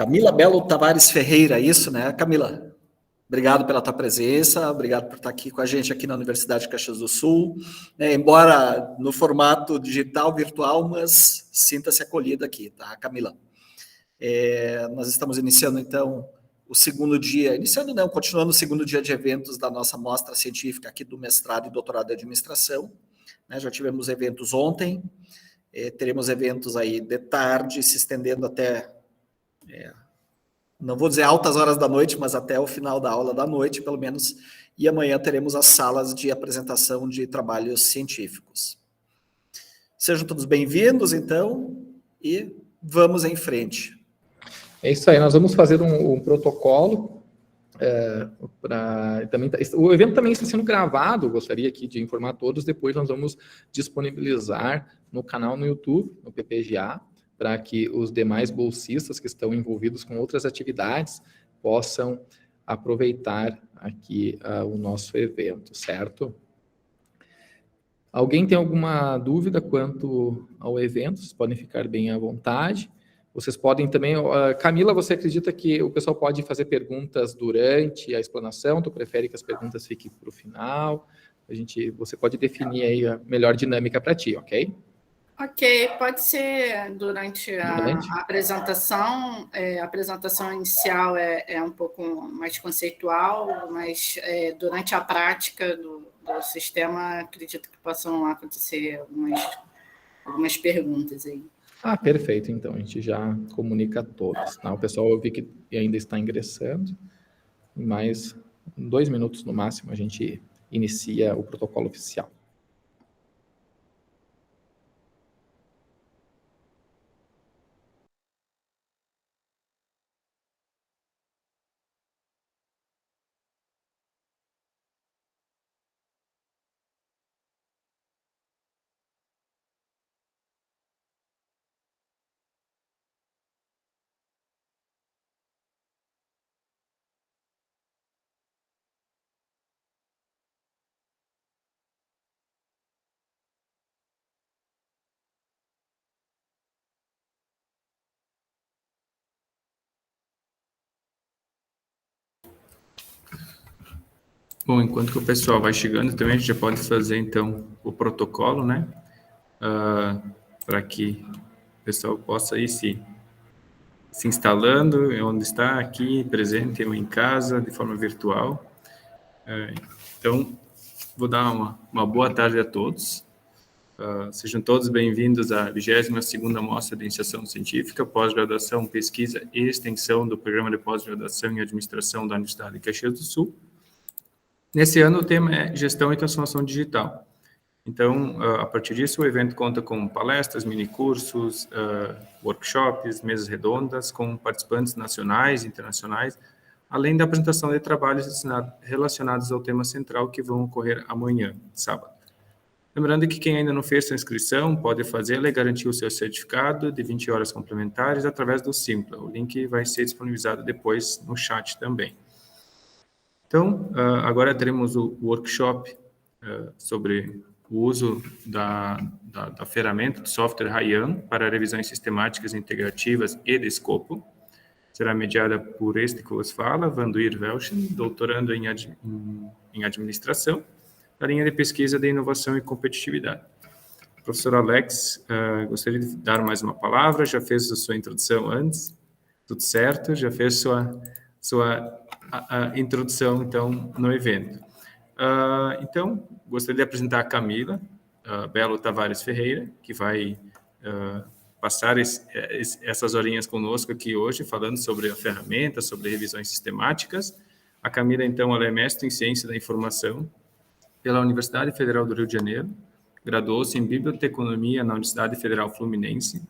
Camila Belo Tavares Ferreira, isso, né, Camila? Obrigado pela tua presença, obrigado por estar aqui com a gente aqui na Universidade de Caxias do Sul, embora no formato digital, virtual, mas sinta-se acolhida aqui, tá, Camila? Nós estamos iniciando, então, o segundo dia, continuando o segundo dia de eventos da nossa mostra científica aqui do mestrado e doutorado de administração, né? Já tivemos eventos ontem, teremos eventos aí de tarde, se estendendo até... não vou dizer altas horas da noite, mas até o final da aula da noite, pelo menos, e amanhã teremos as salas de apresentação de trabalhos científicos. Sejam todos bem-vindos, então, e vamos em frente. É isso aí, nós vamos fazer um protocolo, o evento também está sendo gravado, gostaria aqui de informar a todos, depois nós vamos disponibilizar no canal no YouTube, no PPGA, para que os demais bolsistas que estão envolvidos com outras atividades possam aproveitar aqui o nosso evento, certo? Alguém tem alguma dúvida quanto ao evento? Vocês podem ficar bem à vontade. Vocês podem também... Camila, você acredita que o pessoal pode fazer perguntas durante a explanação? Tu prefere que as perguntas fiquem para o final? Você pode definir aí a melhor dinâmica para ti, ok? Ok, pode ser durante a apresentação. A apresentação inicial é um pouco mais conceitual, mas durante a prática do sistema, acredito que possam acontecer algumas perguntas aí. Perfeito, então, a gente já comunica a todos. Tá? O pessoal, eu vi que ainda está ingressando, mas em 2 minutos no máximo a gente inicia o protocolo oficial. Bom, enquanto que o pessoal vai chegando, também a gente já pode fazer, então, o protocolo, né? Para que o pessoal possa ir se instalando, onde está, aqui, presente ou em casa, de forma virtual. Então, vou dar uma boa tarde a todos. Sejam todos bem-vindos à 22ª Mostra de Iniciação Científica, Pós-Graduação, Pesquisa e Extensão do Programa de Pós-Graduação em Administração da Universidade de Caxias do Sul. Nesse ano, o tema é Gestão e Transformação Digital. Então, a partir disso, o evento conta com palestras, minicursos, workshops, mesas redondas, com participantes nacionais e internacionais, além da apresentação de trabalhos relacionados ao tema central que vão ocorrer amanhã, sábado. Lembrando que quem ainda não fez sua inscrição pode fazê-la e garantir o seu certificado de 20 horas complementares através do Simpla. O link vai ser disponibilizado depois no chat também. Então, agora teremos o workshop sobre o uso da ferramenta do software Ryan para revisões sistemáticas integrativas e de escopo. Será mediada por este que vos fala, Vanduir Welschen, doutorando em administração, da linha de pesquisa de inovação e competitividade. O professor Alex, gostaria de dar mais uma palavra, já fez a sua introdução antes, tudo certo, já fez sua introdução, então, no evento. Então, gostaria de apresentar a Camila Belo Tavares Ferreira, que vai passar essas horinhas conosco aqui hoje, falando sobre a ferramenta, sobre revisões sistemáticas. A Camila, então, ela é mestre em Ciência da Informação pela Universidade Federal do Rio de Janeiro, graduou-se em Biblioteconomia na Universidade Federal Fluminense,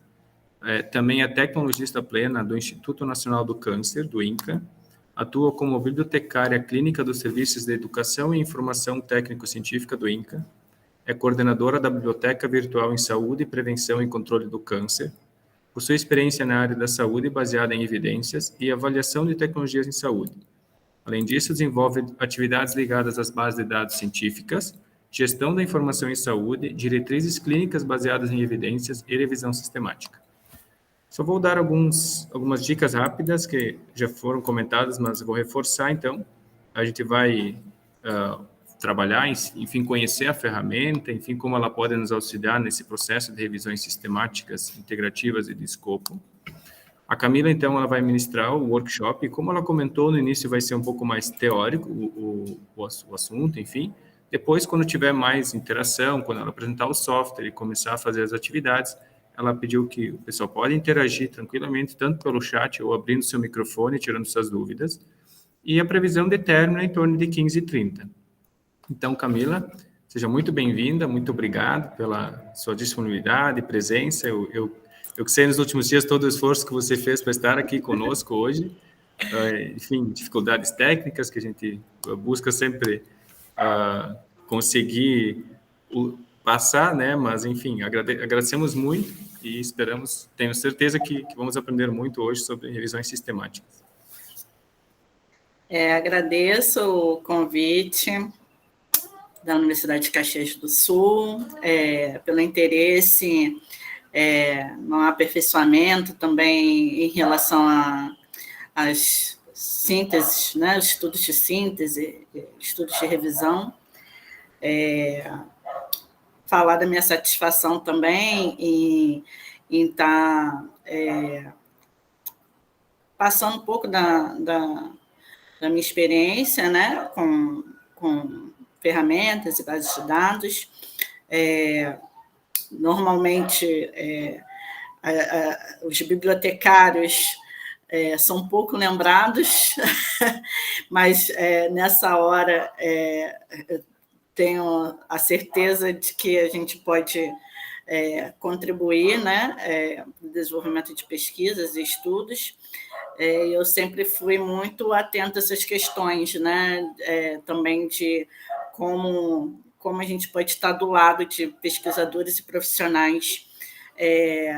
também é tecnologista plena do Instituto Nacional do Câncer, do INCA, atua como bibliotecária clínica dos Serviços de Educação e Informação Técnico-Científica do INCA, é coordenadora da Biblioteca Virtual em Saúde, Prevenção e Controle do Câncer, possui experiência na área da saúde baseada em evidências e avaliação de tecnologias em saúde. Além disso, desenvolve atividades ligadas às bases de dados científicas, gestão da informação em saúde, diretrizes clínicas baseadas em evidências e revisão sistemática. Só vou dar algumas dicas rápidas que já foram comentadas, mas vou reforçar, então. A gente vai trabalhar, enfim, conhecer a ferramenta, enfim, como ela pode nos auxiliar nesse processo de revisões sistemáticas, integrativas e de escopo. A Camila, então, ela vai ministrar o workshop, e como ela comentou no início, vai ser um pouco mais teórico o assunto, enfim. Depois, quando tiver mais interação, quando ela apresentar o software e começar a fazer as atividades, ela pediu que o pessoal pode interagir tranquilamente, tanto pelo chat ou abrindo seu microfone, tirando suas dúvidas, e a previsão de término é em torno de 15h30. Então, Camila, seja muito bem-vinda, muito obrigado pela sua disponibilidade e presença. Eu sei nos últimos dias todo o esforço que você fez para estar aqui conosco hoje. Enfim, dificuldades técnicas que a gente busca sempre conseguir passar, né? Mas, enfim, agradecemos muito e esperamos, tenho certeza que vamos aprender muito hoje sobre revisões sistemáticas. Agradeço o convite da Universidade de Caxias do Sul, pelo interesse no aperfeiçoamento também em relação às sínteses, né, os estudos de síntese, estudos de revisão. Falar da minha satisfação também em estar passando um pouco da minha experiência, né, com ferramentas e bases de dados. Normalmente, os bibliotecários são pouco lembrados, mas nessa hora eu tenho a certeza de que a gente pode contribuir, né, no desenvolvimento de pesquisas e estudos. Eu sempre fui muito atenta a essas questões, né, também de como a gente pode estar do lado de pesquisadores e profissionais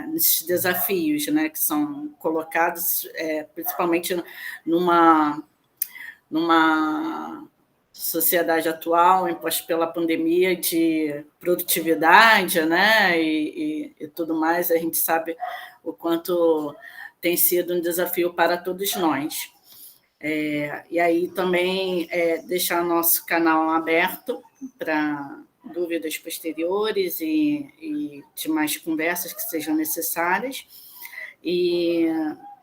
nesses desafios, né, que são colocados principalmente numa sociedade atual imposta pela pandemia de produtividade, né, e tudo mais. A gente sabe o quanto tem sido um desafio para todos nós. E aí também deixar nosso canal aberto para dúvidas posteriores e demais conversas que sejam necessárias, e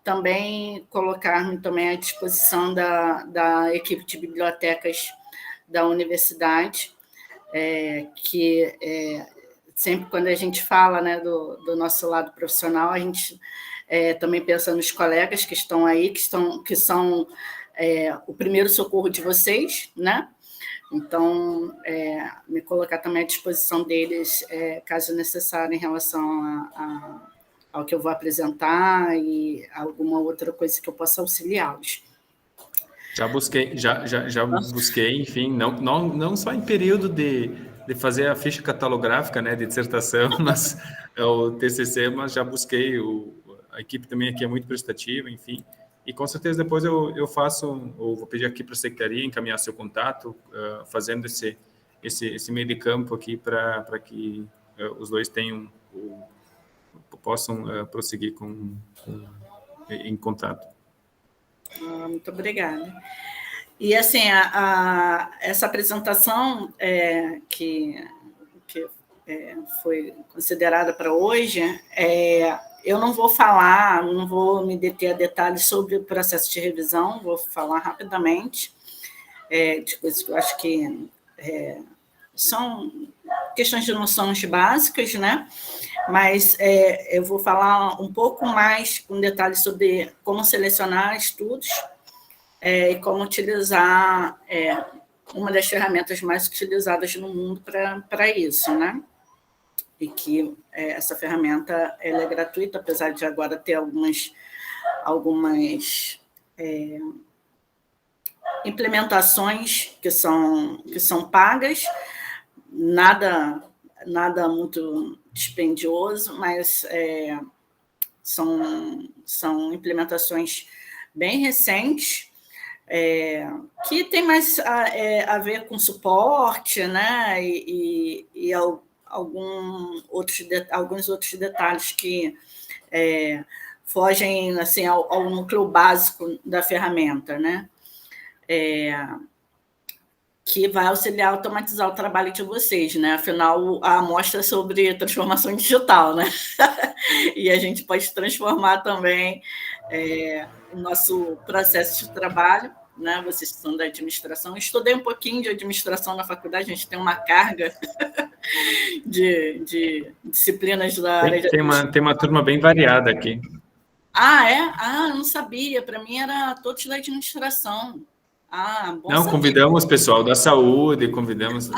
também colocar-me também à disposição da equipe de bibliotecas da universidade, que sempre quando a gente fala, né, do nosso lado profissional, a gente também pensa nos colegas que estão aí, que são o primeiro socorro de vocês, né? Então, me colocar também à disposição deles, caso necessário, em relação ao que eu vou apresentar e alguma outra coisa que eu possa auxiliá-los. Já busquei, enfim, não só em período de fazer a ficha catalográfica, né, de dissertação, mas o TCC, mas já busquei, a equipe também aqui é muito prestativa, enfim, e com certeza depois eu faço, ou vou pedir aqui para a secretaria encaminhar seu contato, fazendo esse meio de campo aqui para que os dois possam prosseguir em contato. Muito obrigada. E, assim, essa apresentação que foi considerada para hoje, eu não vou me deter a detalhes sobre o processo de revisão, vou falar rapidamente de coisas que eu acho que são questões de noções básicas, né? Mas eu vou falar um pouco mais com detalhes sobre como selecionar estudos e como utilizar uma das ferramentas mais utilizadas no mundo para isso, né? E que essa ferramenta ela é gratuita, apesar de agora ter algumas implementações que são pagas, nada muito dispendioso, mas são implementações bem recentes, que tem mais a ver com suporte, né, e alguns outros detalhes que fogem assim, ao núcleo básico da ferramenta, né? Que vai auxiliar a automatizar o trabalho de vocês, né? Afinal, a amostra é sobre transformação digital, né? E a gente pode transformar também o nosso processo de trabalho, né? Vocês são da administração. Eu estudei um pouquinho de administração na faculdade, a gente tem uma carga de disciplinas da área de administração. Tem uma turma bem variada aqui. Ah, é? Ah, eu não sabia. Para mim era todos da administração. Ah, bom Não, saber. convidamos pessoal da saúde, convidamos,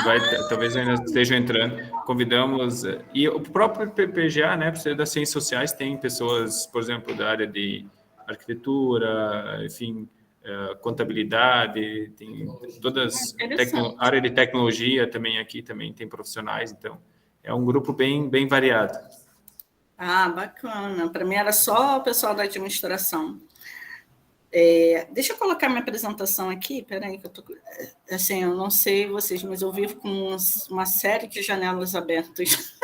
talvez ainda estejam entrando, convidamos, e o próprio PPGA, né, por ser das ciências sociais, tem pessoas, por exemplo, da área de arquitetura, enfim, contabilidade, tem todas, área de tecnologia também aqui, também tem profissionais, então é um grupo bem variado. Ah, bacana. Para mim era só o pessoal da administração. Deixa eu colocar minha apresentação aqui, peraí, que eu tô. Assim, eu não sei vocês, mas eu vivo com uma série de janelas abertas.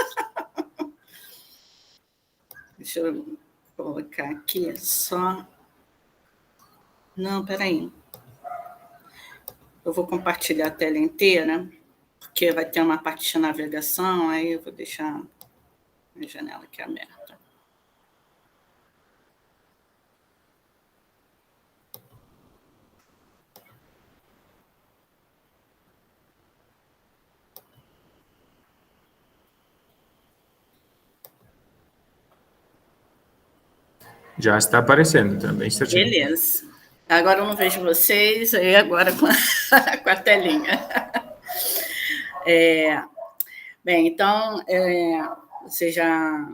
Deixa eu colocar aqui só. Não, peraí. Eu vou compartilhar a tela inteira, porque vai ter uma parte de navegação, aí eu vou deixar a janela aqui aberta. Já está aparecendo também, certinho. Beleza. Agora eu não vejo vocês, aí agora com a telinha. Bem, então, vocês já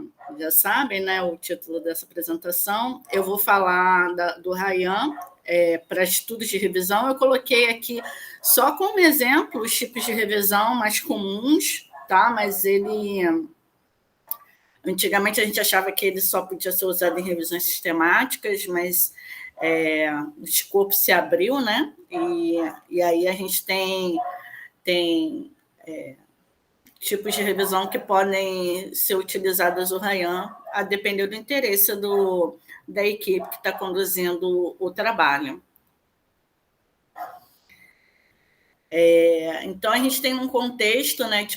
sabem, né, o título dessa apresentação. Eu vou falar do Ryan para estudos de revisão. Eu coloquei aqui só como exemplo os tipos de revisão mais comuns, tá? Mas ele... Antigamente a gente achava que ele só podia ser usado em revisões sistemáticas, mas o escopo se abriu, né? E aí a gente tem tipos de revisão que podem ser utilizados no Ryan, a depender do interesse da equipe que está conduzindo o trabalho. Então, a gente tem um contexto, né,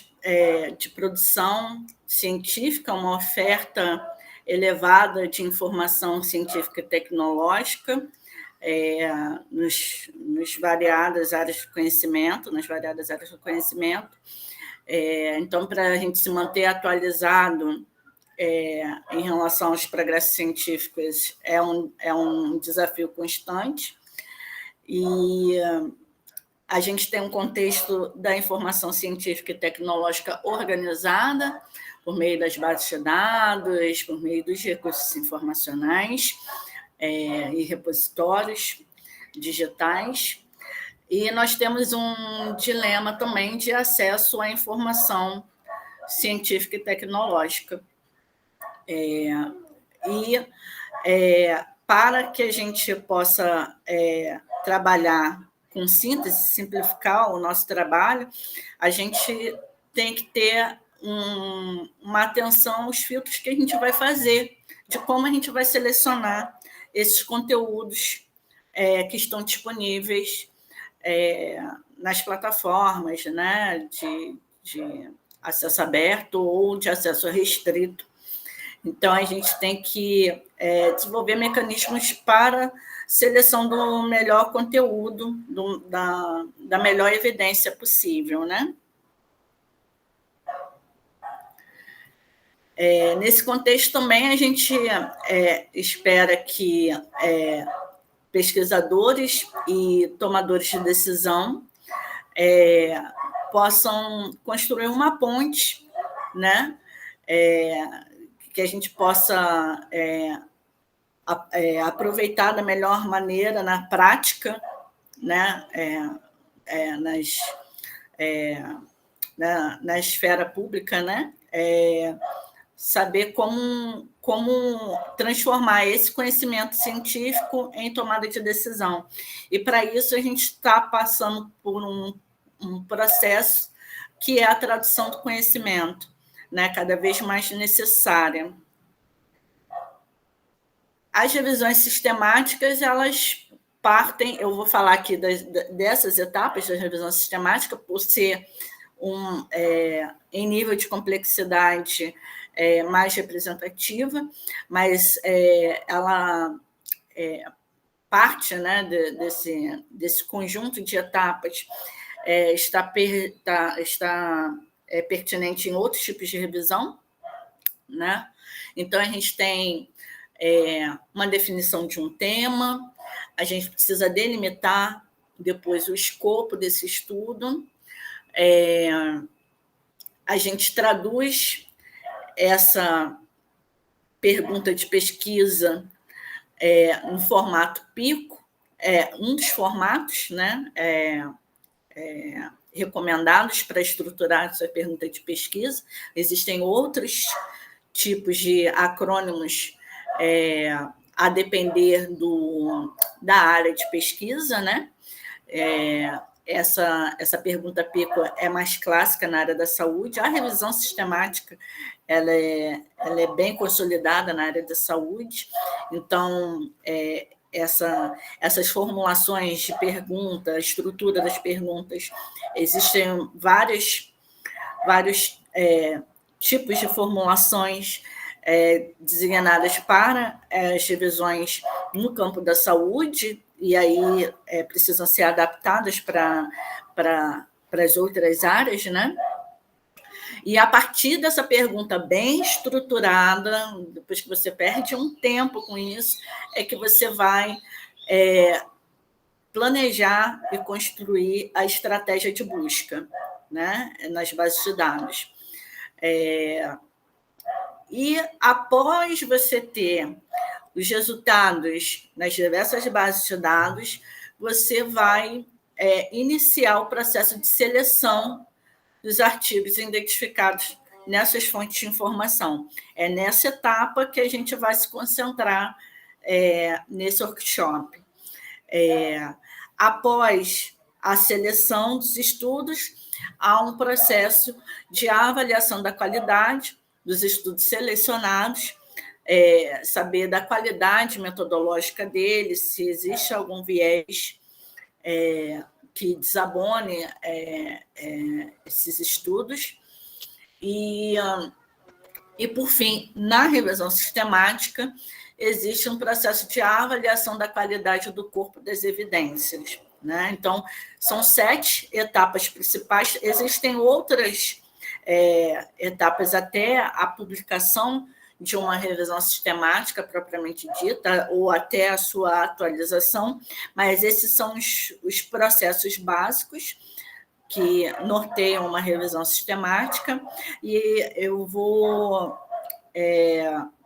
de produção científica, uma oferta elevada de informação científica e tecnológica nas variadas áreas do conhecimento, Então, para a gente se manter atualizado em relação aos progressos científicos, é um desafio constante. E a gente tem um contexto da informação científica e tecnológica organizada por meio das bases de dados, por meio dos recursos informacionais e repositórios digitais. E nós temos um dilema também de acesso à informação científica e tecnológica. Para que a gente possa trabalhar com síntese, simplificar o nosso trabalho, a gente tem que ter uma atenção aos filtros que a gente vai fazer, de como a gente vai selecionar esses conteúdos que estão disponíveis nas plataformas, né, de acesso aberto ou de acesso restrito. Então, a gente tem que desenvolver mecanismos para seleção do melhor conteúdo, da melhor evidência possível, né? Nesse contexto também, a gente espera que pesquisadores e tomadores de decisão possam construir uma ponte, né? Que a gente possa aproveitar da melhor maneira na prática, né? Na esfera pública, né? Saber como transformar esse conhecimento científico em tomada de decisão. E, para isso, a gente está passando por um processo que é a tradução do conhecimento, né? Cada vez mais necessária. As revisões sistemáticas, elas partem, eu vou falar aqui dessas etapas da revisão sistemática, por ser em nível de complexidade mais representativa, mas ela parte, né, desse conjunto de etapas está pertinente em outros tipos de revisão, né? Então, a gente tem uma definição de um tema, a gente precisa delimitar depois o escopo desse estudo, a gente traduz essa pergunta de pesquisa no formato PICO, um dos formatos, né, recomendados para estruturar essa pergunta de pesquisa. Existem outros tipos de acrônimos a depender da área de pesquisa, né? Essa pergunta PICO é mais clássica na área da saúde. A revisão sistemática ela é bem consolidada na área da saúde. Então, essas formulações de pergunta, a estrutura das perguntas, existem vários tipos de formulações designadas para as revisões no campo da saúde, e aí precisam ser adaptadas para as outras áreas, né? E a partir dessa pergunta bem estruturada, depois que você perde um tempo com isso, é que você vai planejar e construir a estratégia de busca, né, nas bases de dados. E após você ter os resultados nas diversas bases de dados, você vai iniciar o processo de seleção dos artigos identificados nessas fontes de informação. É nessa etapa que a gente vai se concentrar nesse workshop. Após a seleção dos estudos, há um processo de avaliação da qualidade dos estudos selecionados, saber da qualidade metodológica deles, se existe algum viés que desabone esses estudos. E, por fim, na revisão sistemática, existe um processo de avaliação da qualidade do corpo das evidências, né? Então, são 7 etapas principais. Existem outras etapas até a publicação de uma revisão sistemática propriamente dita, ou até a sua atualização, mas esses são os processos básicos que norteiam uma revisão sistemática, e eu vou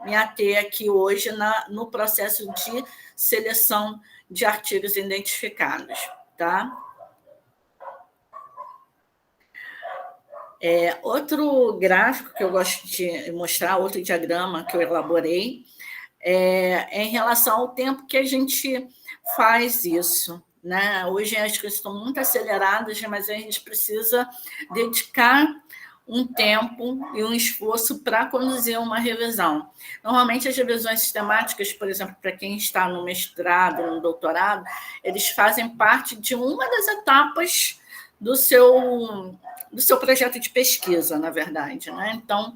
me ater aqui hoje no processo de seleção de artigos identificados, tá? Outro gráfico que eu gosto de mostrar, outro diagrama que eu elaborei, é em relação ao tempo que a gente faz isso, né? Hoje as coisas estão muito aceleradas, mas a gente precisa dedicar um tempo e um esforço para conduzir uma revisão. Normalmente, as revisões sistemáticas, por exemplo, para quem está no mestrado, no doutorado, eles fazem parte de uma das etapas do seu projeto de pesquisa, na verdade, né? Então,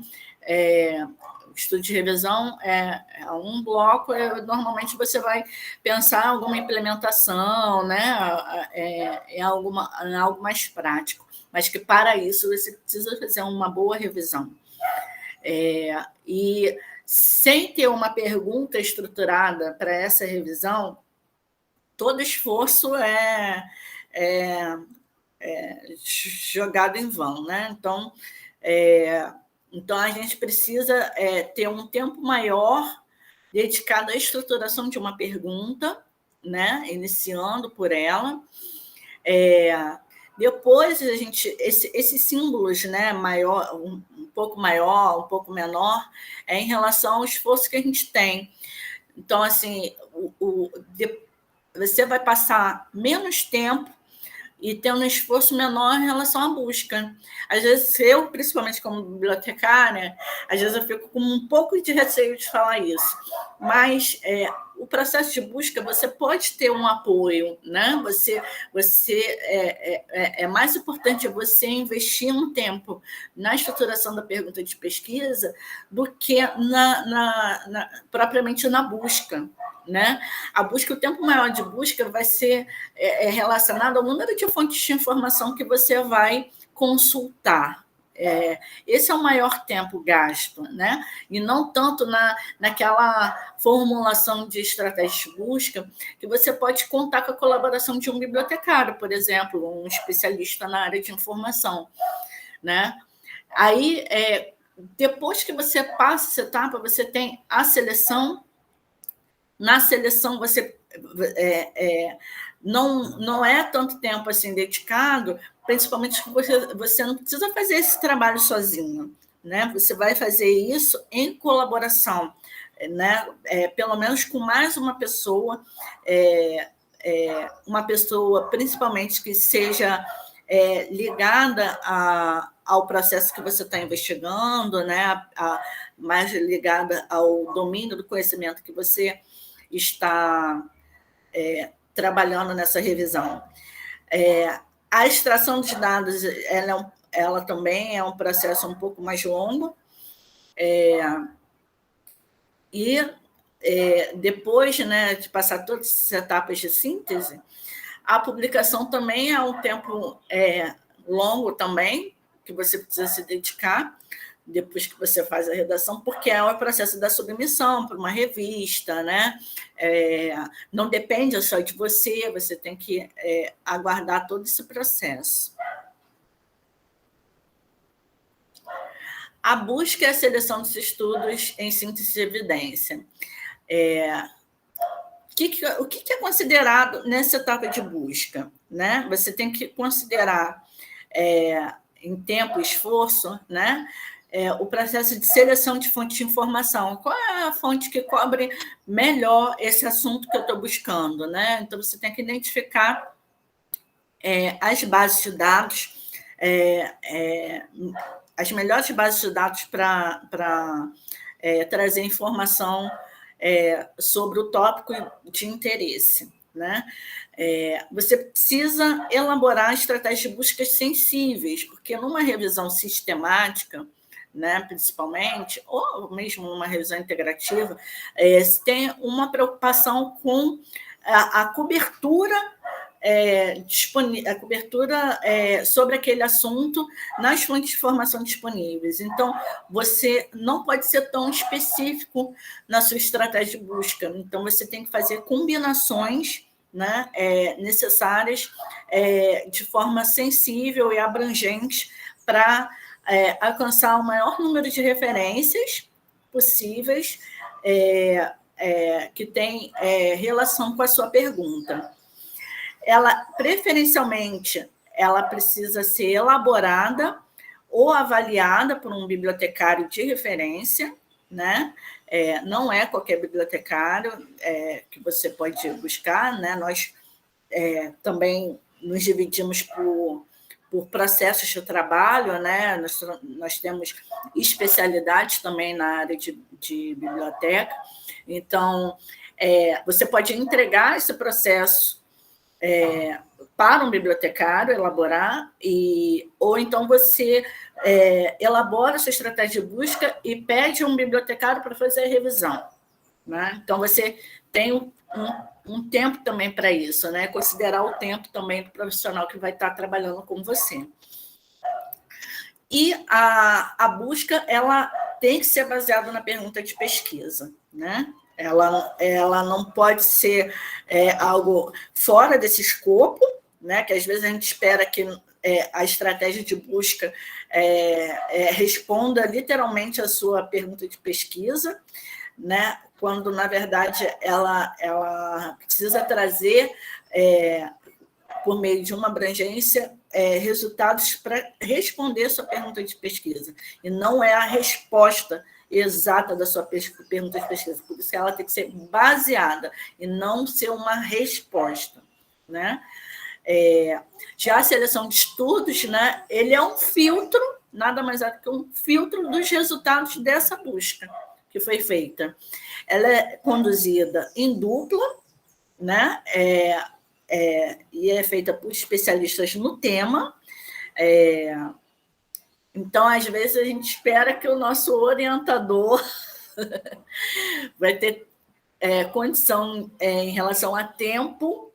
o estudo de revisão é um bloco, normalmente você vai pensar em alguma implementação, né? Em algo mais prático, mas que para isso você precisa fazer uma boa revisão. E sem ter uma pergunta estruturada para essa revisão, todo esforço jogado em vão, né? Então a gente precisa ter um tempo maior dedicado à estruturação de uma pergunta, né? Iniciando por ela. Depois a gente esses símbolos, né? Maior, um pouco maior, um pouco menor, em relação ao esforço que a gente tem. Então, assim, você vai passar menos tempo e ter um esforço menor em relação à busca. Às vezes, eu, principalmente como bibliotecária, às vezes eu fico com um pouco de receio de falar isso, mas o processo de busca, você pode ter um apoio, né? É mais importante você investir um tempo na estruturação da pergunta de pesquisa do que propriamente na busca, né? A busca, o tempo maior de busca vai ser relacionado ao número de fontes de informação que você vai consultar. Esse é o maior tempo gasto, né? E não tanto naquela formulação de estratégia de busca, que você pode contar com a colaboração de um bibliotecário, por exemplo, um especialista na área de informação, né? Aí, depois que você passa essa etapa, você tem a seleção. Na seleção, você não é tanto tempo assim dedicado, principalmente porque você não precisa fazer esse trabalho sozinho, né? Você vai fazer isso em colaboração, né? Pelo menos com mais uma pessoa, principalmente que seja ligada ao processo que você está investigando, né? Mais ligada ao domínio do conhecimento que você está trabalhando nessa revisão. A extração dos dados, ela também é um processo um pouco mais longo, e depois, né, de passar todas essas etapas de síntese, a publicação também é um tempo longo também, que você precisa se dedicar, depois que você faz a redação, porque é o processo da submissão para uma revista, né? Não depende só de você, você tem que aguardar todo esse processo. A busca e a seleção dos estudos em síntese de evidência. O que é considerado nessa etapa de busca, né? Você tem que considerar, em tempo e esforço, né? O processo de seleção de fonte de informação. Qual é a fonte que cobre melhor esse assunto que eu estou buscando, né? Então, você tem que identificar as bases de dados, as melhores bases de dados para trazer informação sobre o tópico de interesse, né? Você precisa elaborar estratégias de buscas sensíveis, porque numa revisão sistemática, né, principalmente, ou mesmo numa revisão integrativa, tem uma preocupação com a cobertura sobre aquele assunto nas fontes de informação disponíveis. Então, você não pode ser tão específico na sua estratégia de busca. Então, você tem que fazer combinações, né, necessárias de forma sensível e abrangente para alcançar o maior número de referências possíveis que tem relação com a sua pergunta. Preferencialmente, ela precisa ser elaborada ou avaliada por um bibliotecário de referência, né? Não é qualquer bibliotecário que você pode buscar, né? Nós também nos dividimos por processos de trabalho, né? Nós temos especialidades também na área de biblioteca. Então, você pode entregar esse processo para um bibliotecário elaborar, ou então você elabora a sua estratégia de busca e pede um bibliotecário para fazer a revisão, né? Então, você tem um tempo também para isso, né? Considerar o tempo também do profissional que vai estar trabalhando com você. E a busca, ela tem que ser baseada na pergunta de pesquisa, né? Ela não pode ser algo fora desse escopo, né? Que às vezes a gente espera que a estratégia de busca responda literalmente a sua pergunta de pesquisa, né? Quando, na verdade, ela precisa trazer, por meio de uma abrangência, resultados para responder a sua pergunta de pesquisa. E não é a resposta exata da sua pergunta de pesquisa. Por isso ela tem que ser baseada e não ser uma resposta, né? Já a seleção de estudos, né, ele é um filtro, nada mais é do que um filtro dos resultados dessa busca, que foi feita. Ela é conduzida em dupla, né? E é feita por especialistas no tema. Então, às vezes, a gente espera que o nosso orientador vai ter condição em relação a tempo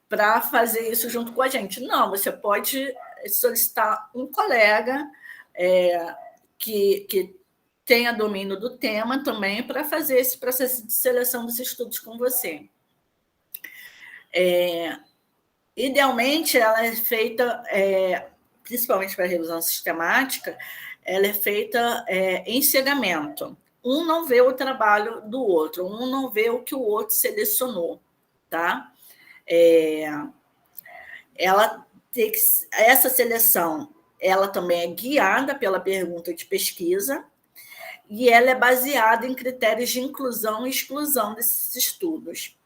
para fazer isso junto com a gente. Não, você pode solicitar um colega que tenha domínio do tema também para fazer esse processo de seleção dos estudos com você. Idealmente, ela é feita, principalmente para a revisão sistemática, ela é feita em cegamento. Um não vê o trabalho do outro, um não vê o que o outro selecionou, tá? Essa seleção, ela também é guiada pela pergunta de pesquisa e ela é baseada em critérios de inclusão e exclusão desses estudos.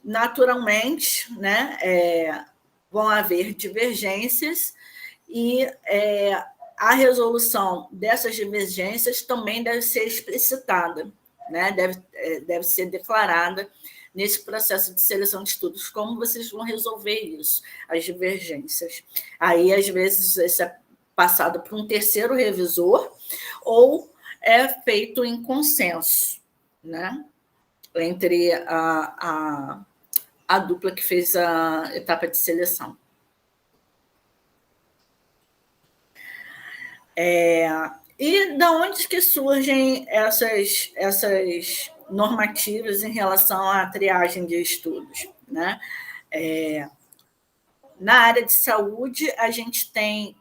Naturalmente, né, vão haver divergências e a resolução dessas divergências também deve ser explicitada, né, deve ser declarada nesse processo de seleção de estudos, como vocês vão resolver isso, as divergências. Aí, às vezes, isso é passado por um terceiro revisor ou é feito em consenso, né, entre a dupla que fez a etapa de seleção. E da onde que surgem essas normativas em relação à triagem de estudos, né? Na área de saúde, a gente tem,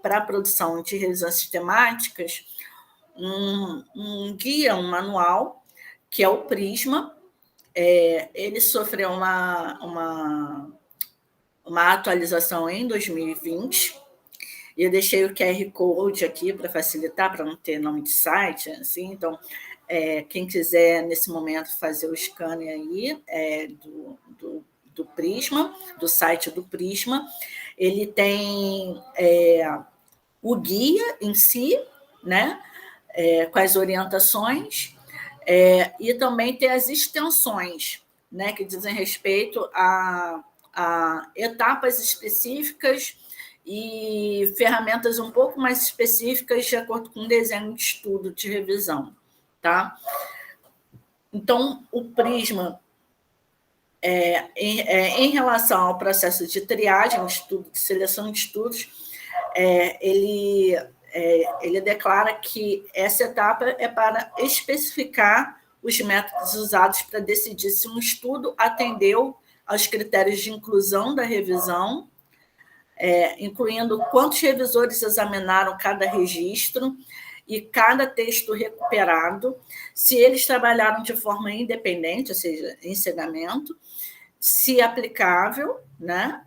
para a produção de revisões sistemáticas, um guia, um manual, que é o Prisma. Ele sofreu uma atualização em 2020, e eu deixei o QR Code aqui para facilitar, para não ter nome de site, assim. Então, quem quiser, nesse momento, fazer o scanner aí do Prisma, do site do Prisma, ele tem o guia em si, né, com as orientações, e também tem as extensões, né, que dizem respeito a etapas específicas e ferramentas um pouco mais específicas de acordo com o desenho de estudo de revisão, tá? Então, o Prisma, em relação ao processo de triagem, de seleção de estudos, ele declara que essa etapa é para especificar os métodos usados para decidir se um estudo atendeu aos critérios de inclusão da revisão, incluindo quantos revisores examinaram cada registro e cada texto recuperado, se eles trabalharam de forma independente, ou seja, em cegamento, se aplicável, né?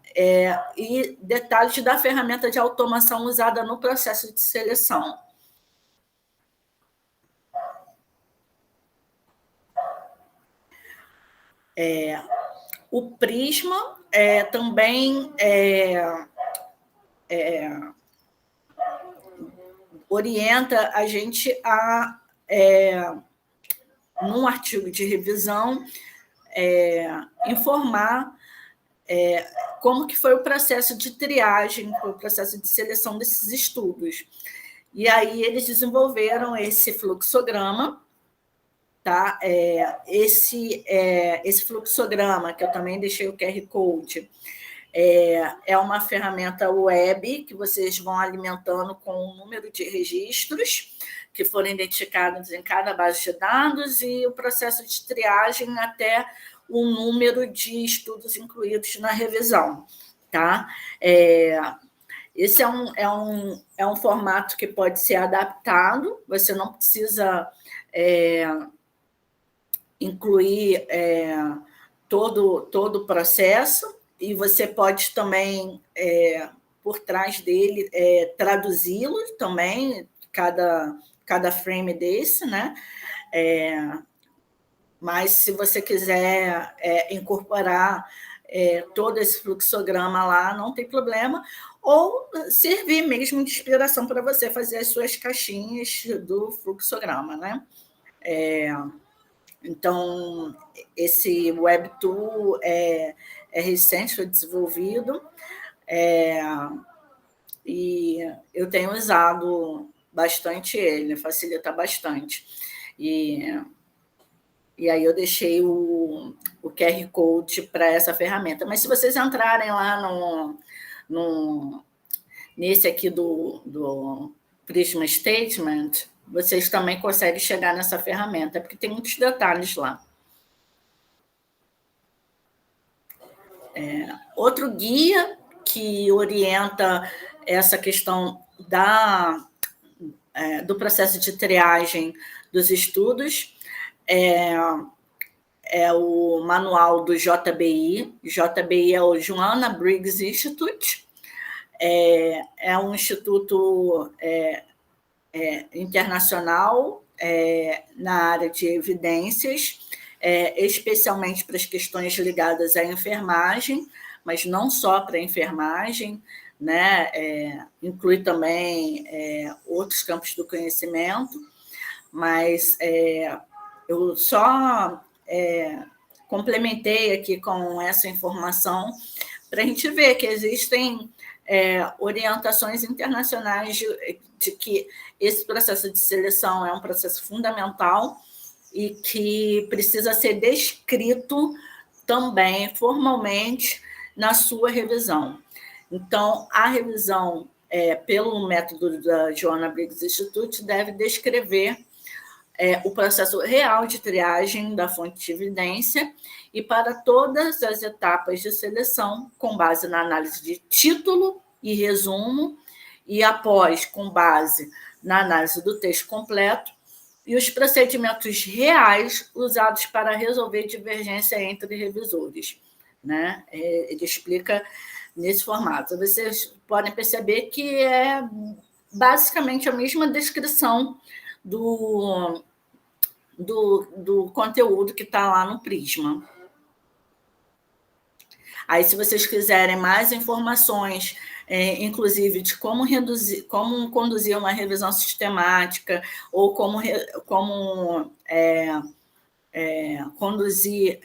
E detalhes da ferramenta de automação usada no processo de seleção. O Prisma também orienta a gente a, num artigo de revisão, informar como que foi o processo de triagem, o processo de seleção desses estudos. E aí eles desenvolveram esse fluxograma, tá? Esse fluxograma, que eu também deixei o QR Code, é uma ferramenta web que vocês vão alimentando com o número de registros que foram identificados em cada base de dados e o processo de triagem até o número de estudos incluídos na revisão, tá? Esse é um formato que pode ser adaptado, você não precisa incluir todo o processo, e você pode também, por trás dele, traduzi-lo também, cada frame desse, né? Mas, se você quiser incorporar todo esse fluxograma lá, não tem problema, ou servir mesmo de inspiração para você fazer as suas caixinhas do fluxograma, né? Então, esse WebTool é recente, foi desenvolvido, e eu tenho usado bastante ele, facilita bastante. E aí eu deixei o QR Code para essa ferramenta. Mas se vocês entrarem lá nesse aqui do Prisma Statement, vocês também conseguem chegar nessa ferramenta, porque tem muitos detalhes lá. Outro guia que orienta essa questão do processo de triagem dos estudos é o manual do JBI. JBI é o Joanna Briggs Institute. É um instituto internacional na área de evidências, especialmente para as questões ligadas à enfermagem, mas não só para a enfermagem, né? Inclui também outros campos do conhecimento, mas eu só complementei aqui com essa informação para a gente ver que existem orientações internacionais de que esse processo de seleção é um processo fundamental e que precisa ser descrito também formalmente na sua revisão. Então, a revisão pelo método da Joanna Briggs Institute deve descrever o processo real de triagem da fonte de evidência e para todas as etapas de seleção, com base na análise de título e resumo, e após, com base na análise do texto completo, e os procedimentos reais usados para resolver divergência entre revisores, né? Ele explica nesse formato. Vocês podem perceber que é basicamente a mesma descrição do conteúdo que está lá no Prisma. Aí, se vocês quiserem mais informações, inclusive de como conduzir uma revisão sistemática ou como conduzir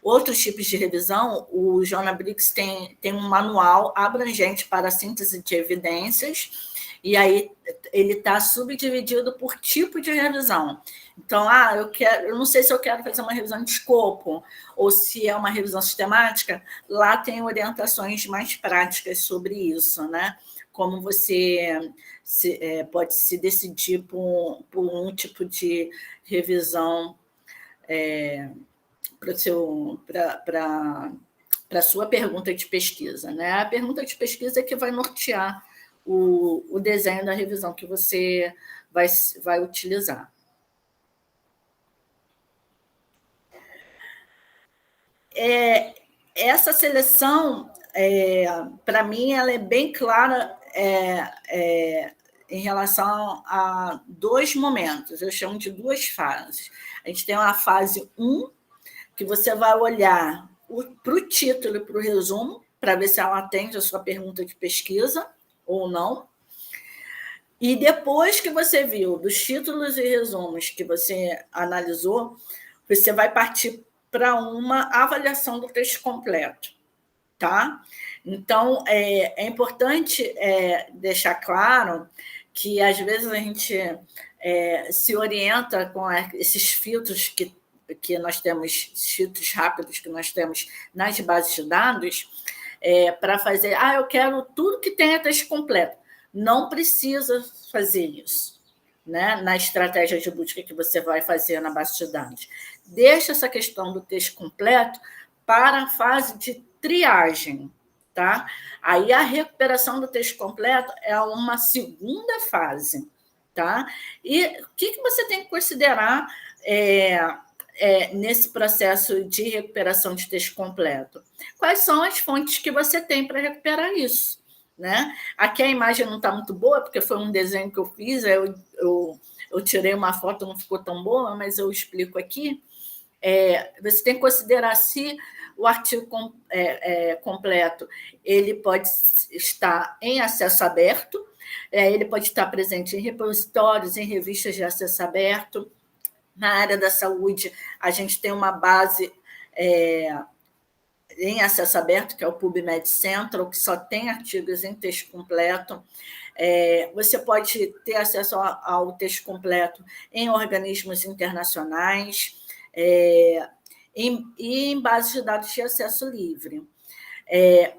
outros tipos de revisão, o Joanna Briggs tem um manual abrangente para a síntese de evidências, e aí ele está subdividido por tipo de revisão. Então, eu não sei se eu quero fazer uma revisão de escopo ou se é uma revisão sistemática, lá tem orientações mais práticas sobre isso, né? Como você pode se decidir por um tipo de revisão para a sua pergunta de pesquisa, né? A pergunta de pesquisa é que vai nortear o desenho da revisão que você vai utilizar. Essa seleção, para mim, ela é bem clara em relação a dois momentos, eu chamo de duas fases. A gente tem uma fase 1, que você vai olhar para o título e para o resumo, para ver se ela atende a sua pergunta de pesquisa ou não. E depois que você viu dos títulos e resumos que você analisou, você vai partir para uma avaliação do texto completo, tá? Então, é importante deixar claro que, às vezes, a gente se orienta com esses filtros que nós temos, filtros rápidos que nós temos nas bases de dados, para fazer, eu quero tudo que tenha texto completo. Não precisa fazer isso, né? Na estratégia de busca que você vai fazer na base de dados. Deixa essa questão do texto completo para a fase de triagem, tá? Aí a recuperação do texto completo é uma segunda fase, tá? E o que você tem que considerar nesse processo de recuperação de texto completo? Quais são as fontes que você tem para recuperar isso, né? Aqui a imagem não está muito boa, porque foi um desenho que eu fiz, eu tirei uma foto, não ficou tão boa, mas eu explico aqui. Você tem que considerar se O artigo completo, ele pode estar em acesso aberto, ele pode estar presente em repositórios, em revistas de acesso aberto. Na área da saúde, a gente tem uma base em acesso aberto, que é o PubMed Central, que só tem artigos em texto completo. Você pode ter acesso ao texto completo em organismos internacionais e em bases de dados de acesso livre.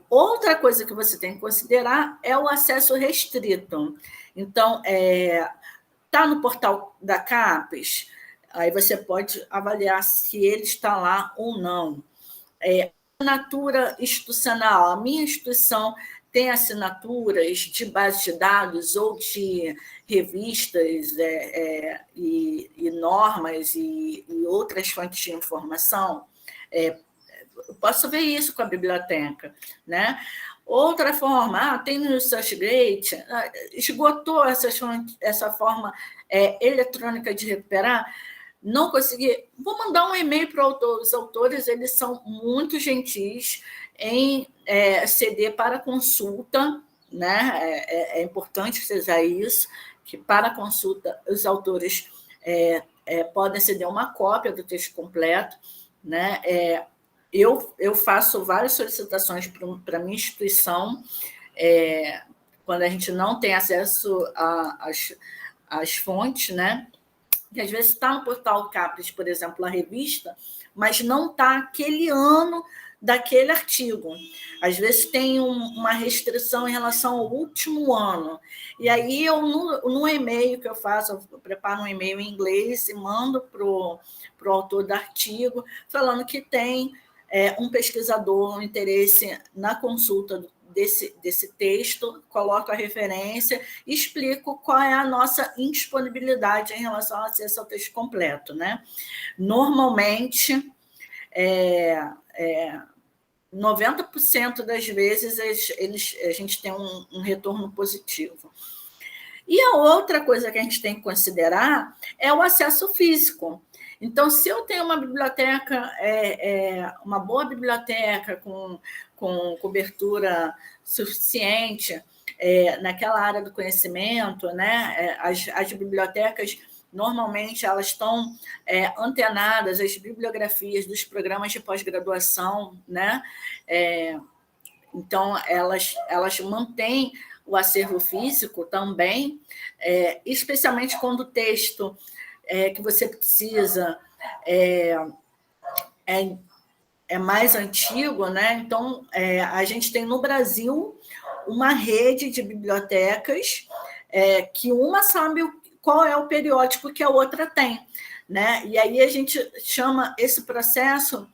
Outra coisa que você tem que considerar é o acesso restrito. Então, está no portal da CAPES, aí você pode avaliar se ele está lá ou não. Assinatura institucional. A minha instituição tem assinaturas de base de dados ou de revistas e normas e outras fontes de informação. Eu posso ver isso com a biblioteca, né? Outra forma, tem no ResearchGate, esgotou essa forma eletrônica de recuperar, não consegui, vou mandar um e-mail para os autores, eles são muito gentis em ceder para consulta, né? É importante frisar isso, que para consulta os autores podem ceder uma cópia do texto completo, né? Eu faço várias solicitações para a minha instituição, quando a gente não tem acesso às fontes, né? Que às vezes está no portal CAPES, por exemplo, a revista, mas não está aquele ano daquele artigo. Às vezes tem uma restrição em relação ao último ano. E aí eu, no e-mail que eu faço, eu preparo um e-mail em inglês e mando para o autor do artigo, falando que tem um pesquisador, um interesse na consulta desse texto, coloco a referência e explico qual é a nossa indisponibilidade em relação ao acesso ao texto completo, né? Normalmente, 90% das vezes a gente tem um retorno positivo. E a outra coisa que a gente tem que considerar é o acesso físico. Então, se eu tenho uma biblioteca, uma boa biblioteca com cobertura suficiente naquela área do conhecimento, né? As bibliotecas, normalmente, elas estão antenadas às bibliografias dos programas de pós-graduação, né? Então, elas mantêm o acervo físico também, especialmente quando o texto que você precisa é mais antigo, né? Então, a gente tem no Brasil uma rede de bibliotecas que uma sabe qual é o periódico que a outra tem, né? E aí a gente chama esse processo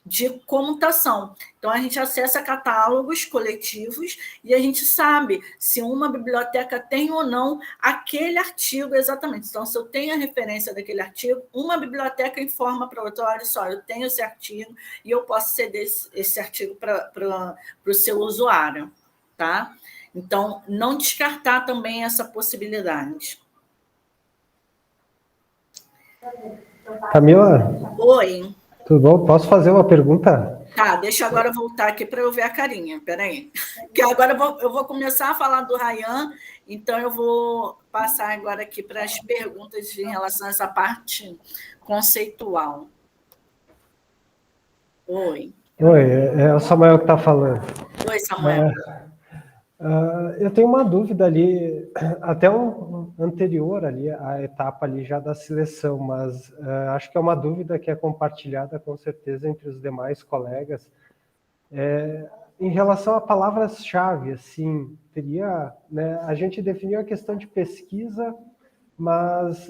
de comutação. Então, a gente acessa catálogos coletivos e a gente sabe se uma biblioteca tem ou não aquele artigo exatamente. Então, se eu tenho a referência daquele artigo, uma biblioteca informa para outra, olha só, eu tenho esse artigo e eu posso ceder esse artigo para o seu usuário, tá? Então, não descartar também essa possibilidade. Camila? Oi. Tudo bom? Posso fazer uma pergunta? Tá, deixa eu agora voltar aqui para eu ver a carinha. Peraí. Que agora eu vou começar a falar do Rayan, então eu vou passar agora aqui para as perguntas em relação a essa parte conceitual. Oi. Oi, é o Samuel que está falando. Oi, Samuel. Eu tenho uma dúvida ali, até um anterior ali, a etapa ali já da seleção, mas acho que é uma dúvida que é compartilhada com certeza entre os demais colegas. Em relação a palavras-chave, assim, teria, né, a gente definiu a questão de pesquisa, mas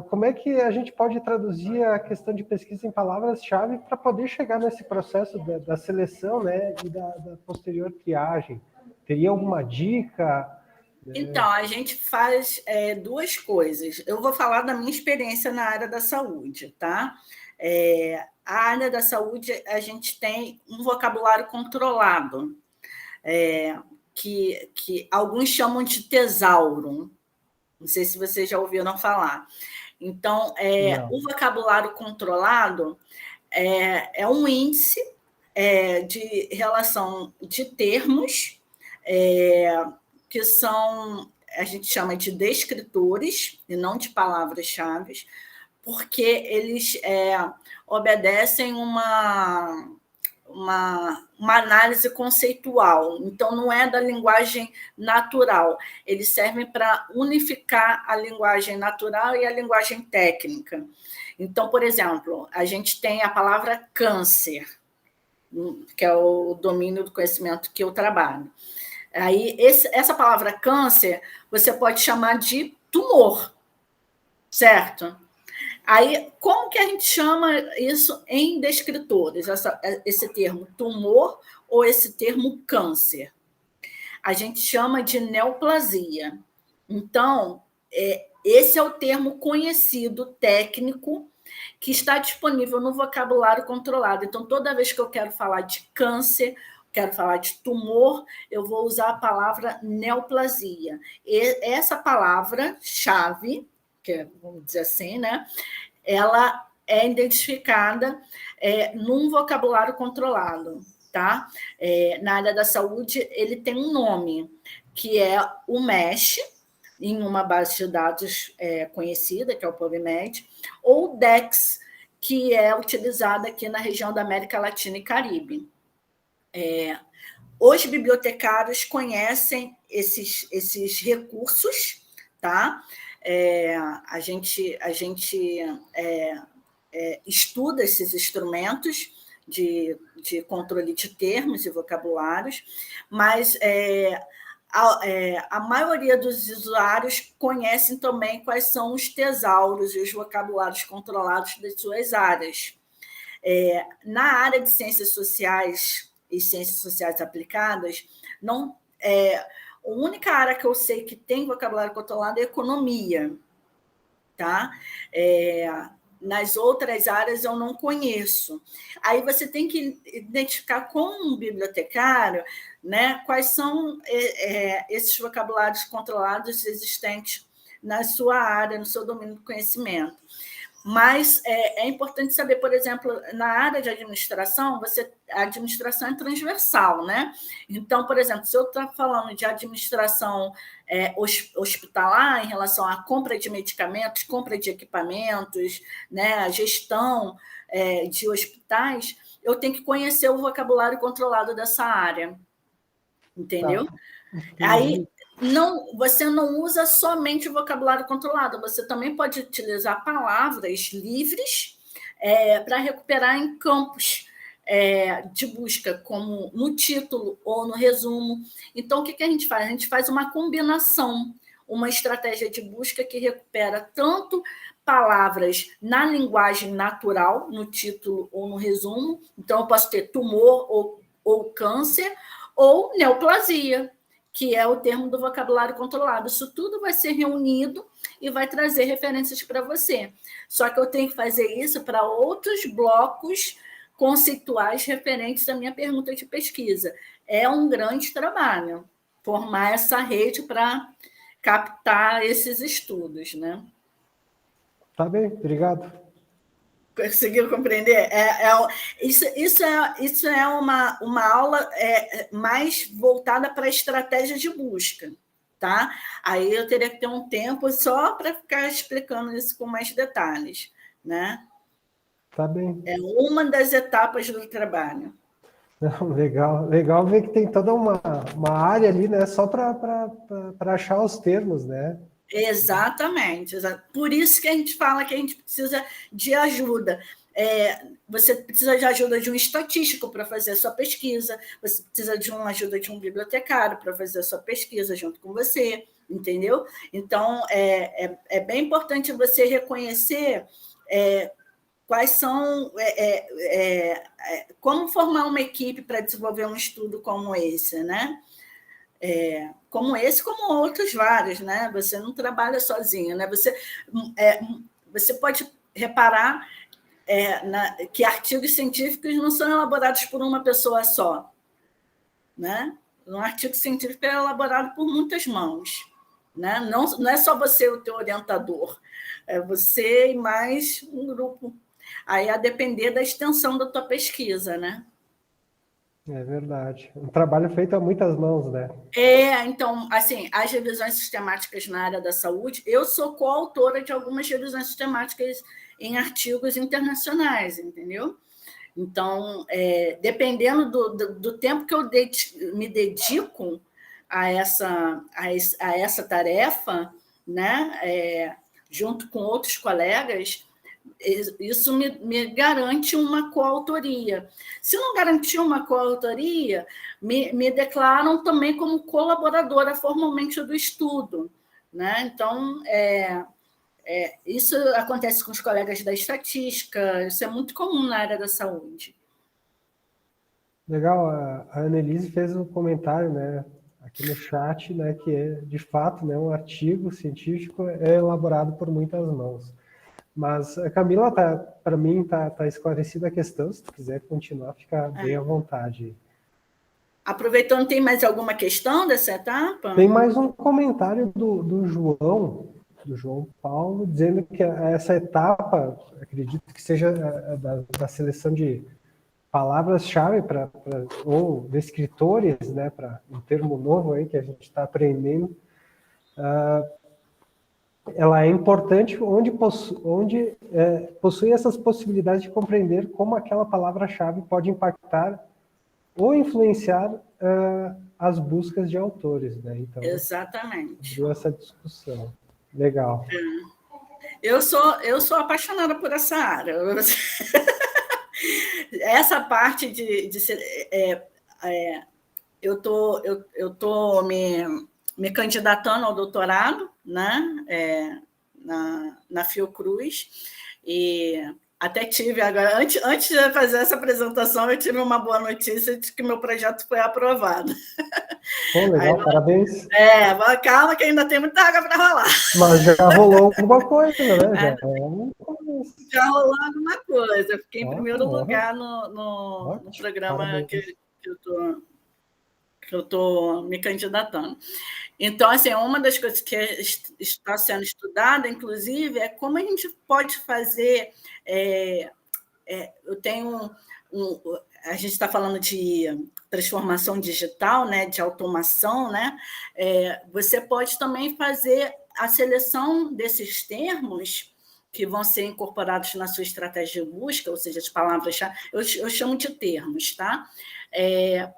como é que a gente pode traduzir a questão de pesquisa em palavras-chave para poder chegar nesse processo da seleção, né, e da posterior triagem? Teria alguma dica? Então, a gente faz duas coisas. Eu vou falar da minha experiência na área da saúde, tá? A área da saúde, a gente tem um vocabulário controlado, que alguns chamam de tesauro. Não sei se vocês já ouviram falar. Então, o vocabulário controlado é um índice de relação de termos, que são, a gente chama de descritores, e não de palavras-chave, porque eles obedecem uma análise conceitual. Então, não é da linguagem natural. Eles servem para unificar a linguagem natural e a linguagem técnica. Então, por exemplo, a gente tem a palavra câncer, que é o domínio do conhecimento que eu trabalho. Aí, essa palavra câncer, você pode chamar de tumor, certo? Aí, como que a gente chama isso em descritores, esse termo tumor ou esse termo câncer? A gente chama de neoplasia. Então, esse é o termo conhecido, técnico, que está disponível no vocabulário controlado. Então, toda vez que eu quero falar de câncer, quero falar de tumor, eu vou usar a palavra neoplasia. E essa palavra-chave, que vamos dizer assim, né? Ela é identificada num vocabulário controlado, tá? Na área da saúde, ele tem um nome, que é o MESH, em uma base de dados conhecida, que é o PubMed, ou o DEX, que é utilizado aqui na região da América Latina e Caribe. Os bibliotecários conhecem esses recursos, tá? A gente estuda esses instrumentos de controle de termos e vocabulários, mas a maioria dos usuários conhecem também quais são os tesauros e os vocabulários controlados das suas áreas. Na área de ciências sociais e ciências sociais aplicadas, a única área que eu sei que tem vocabulário controlado é economia, tá? Nas outras áreas eu não conheço. Aí você tem que identificar com um bibliotecário, né, quais são esses vocabulários controlados existentes na sua área, no seu domínio do conhecimento. Mas é importante saber, por exemplo, na área de administração, a administração é transversal, né? Então, por exemplo, se eu estou falando de administração hospitalar em relação à compra de medicamentos, compra de equipamentos, né, a gestão de hospitais, eu tenho que conhecer o vocabulário controlado dessa área, entendeu? Tá. Aí você não usa somente o vocabulário controlado, você também pode utilizar palavras livres para recuperar em campos de busca, como no título ou no resumo. Então, o que a gente faz? A gente faz uma combinação, uma estratégia de busca que recupera tanto palavras na linguagem natural, no título ou no resumo. Então, eu posso ter tumor ou câncer, ou neoplasia, que é o termo do vocabulário controlado. Isso tudo vai ser reunido e vai trazer referências para você. Só que eu tenho que fazer isso para outros blocos conceituais referentes à minha pergunta de pesquisa. É um grande trabalho formar essa rede para captar esses estudos, né? Tá bem, obrigado. Conseguiu compreender? Isso é uma aula mais voltada para a estratégia de busca, tá? Aí eu teria que ter um tempo só para ficar explicando isso com mais detalhes, né? Tá bem. É uma das etapas do trabalho. Legal ver que tem toda uma área ali, né? Só para achar os termos, né? Exatamente. Por isso que a gente fala que a gente precisa de ajuda. Você precisa de ajuda de um estatístico para fazer a sua pesquisa, você precisa de uma ajuda de um bibliotecário para fazer a sua pesquisa junto com você, entendeu? Então, é bem importante você reconhecer quais são... como formar uma equipe para desenvolver um estudo como esse, né? Como esse, como outros vários, né? Você não trabalha sozinho, né? Você pode reparar que artigos científicos não são elaborados por uma pessoa só, né? Um artigo científico é elaborado por muitas mãos, né? Não é só você o teu orientador, é você e mais um grupo. Aí a depender da extensão da tua pesquisa, né? É verdade. Um trabalho feito a muitas mãos, né? Então, assim, as revisões sistemáticas na área da saúde, eu sou coautora de algumas revisões sistemáticas em artigos internacionais, entendeu? Então, dependendo do tempo que eu me dedico a essa tarefa, né, junto com outros colegas, isso me garante uma coautoria. Se não garantir uma coautoria, me declaram também como colaboradora formalmente do estudo, né? Então, isso acontece com os colegas da estatística, isso é muito comum na área da saúde. Legal, a Annelise fez um comentário, né, aqui no chat, né, que é, de fato, né, um artigo científico é elaborado por muitas mãos. Mas a Camila, para mim, tá esclarecida a questão. Se tu quiser continuar, fica bem à vontade. Aproveitando, tem mais alguma questão dessa etapa? Tem mais um comentário do João Paulo, dizendo que essa etapa, acredito que seja da seleção de palavras-chave ou descritores, né, para um termo novo aí que a gente está aprendendo, ela é importante onde possui essas possibilidades de compreender como aquela palavra-chave pode impactar ou influenciar as buscas de autores, né? Então, exatamente. Abriu essa discussão. Legal. Eu sou apaixonada por essa área. Essa parte eu tô me candidatando ao doutorado, né, na Fiocruz, e até tive agora, antes de fazer essa apresentação, eu tive uma boa notícia de que meu projeto foi aprovado. Pô, legal, parabéns. Calma que ainda tem muita água para rolar. Mas já rolou alguma coisa, né? Já rolou alguma coisa. Eu fiquei em primeiro lugar no programa que eu estou me candidatando. Então, assim, uma das coisas que está sendo estudada, inclusive, é como a gente pode fazer. Eu tenho a gente está falando de transformação digital, né, de automação, né? Você pode também fazer a seleção desses termos que vão ser incorporados na sua estratégia de busca, ou seja, as palavras-chave, eu chamo de termos, tá?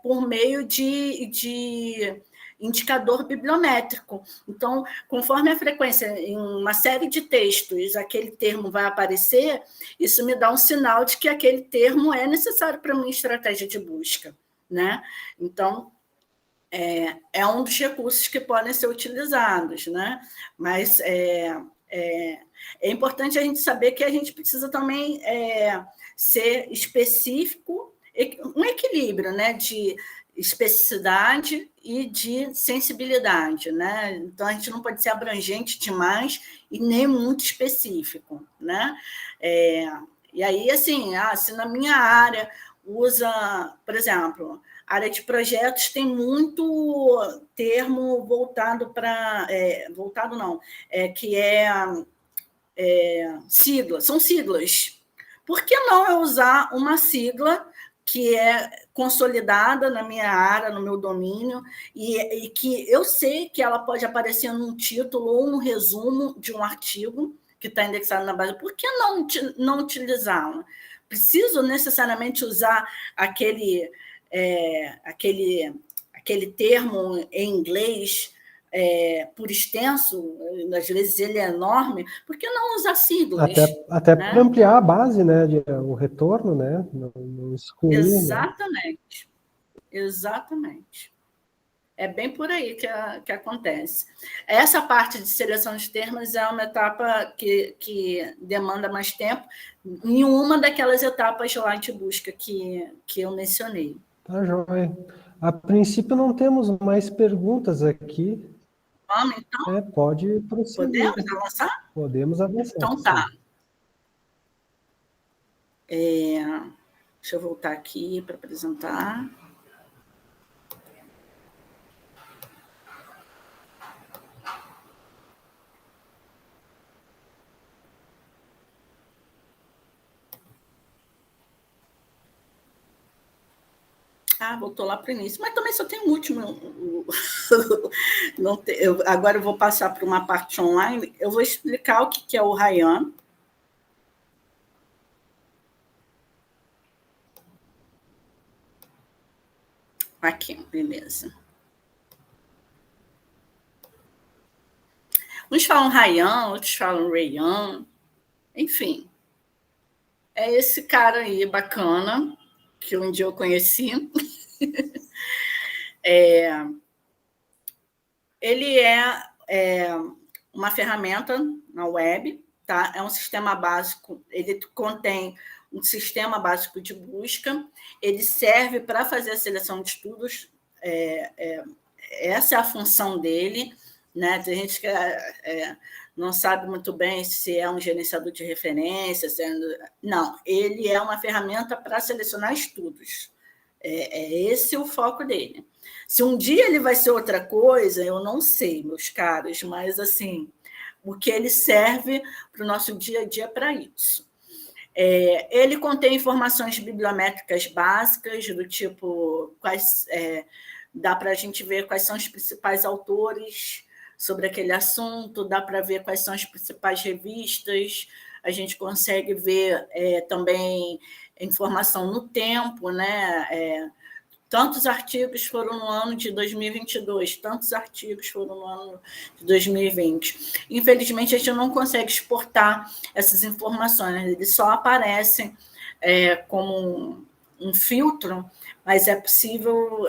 Por meio de indicador bibliométrico. Então, conforme a frequência em uma série de textos, aquele termo vai aparecer, isso me dá um sinal de que aquele termo é necessário para a minha estratégia de busca, né? Então, é um dos recursos que podem ser utilizados, né? Mas é importante a gente saber que a gente precisa também ser específico, um equilíbrio, né, de especificidade e de sensibilidade, né? Então, a gente não pode ser abrangente demais e nem muito específico, né? E aí, assim, se na minha área usa, por exemplo, a área de projetos tem muito termo voltado para... voltado não, que sigla, são siglas. Por que não eu usar uma sigla que é consolidada na minha área, no meu domínio, e que eu sei que ela pode aparecer num título ou um resumo de um artigo que está indexado na base? Por que não utilizá-la? Preciso necessariamente usar aquele termo em inglês por extenso, às vezes ele é enorme, por que não usar siglas? Até né? Para ampliar a base, né, o retorno, né, não excluir. Exatamente, né? Exatamente. É bem por aí que acontece. Essa parte de seleção de termos é uma etapa que demanda mais tempo, em uma daquelas etapas lá de busca que eu mencionei. Tá, joia. A princípio não temos mais perguntas aqui. Vamos, então? Pode prosseguir. Podemos avançar? Podemos avançar. Então tá. Deixa eu voltar aqui para apresentar. Voltou lá para o início. Mas também só tem o último. Agora eu vou passar para uma parte online. Eu vou explicar o que é o Ryan. Aqui, beleza. Uns falam Ryan, outros falam Rayan. Enfim. É esse cara aí bacana, que um dia eu conheci. Ele é uma ferramenta na web, tá? É um sistema básico, ele contém um sistema básico de busca, ele serve para fazer a seleção de estudos, essa é a função dele, né? Tem gente que não sabe muito bem se é um gerenciador de referências. Não, ele é uma ferramenta para selecionar estudos. Esse o foco dele. Se um dia ele vai ser outra coisa, eu não sei, meus caros, mas assim, o que ele serve para o nosso dia a dia para isso. Ele contém informações bibliométricas básicas, do tipo, dá para a gente ver quais são os principais autores sobre aquele assunto, dá para ver quais são as principais revistas, a gente consegue ver também informação no tempo, né? Tantos artigos foram no ano de 2022, tantos artigos foram no ano de 2020. Infelizmente, a gente não consegue exportar essas informações, eles só aparecem como um filtro, mas é possível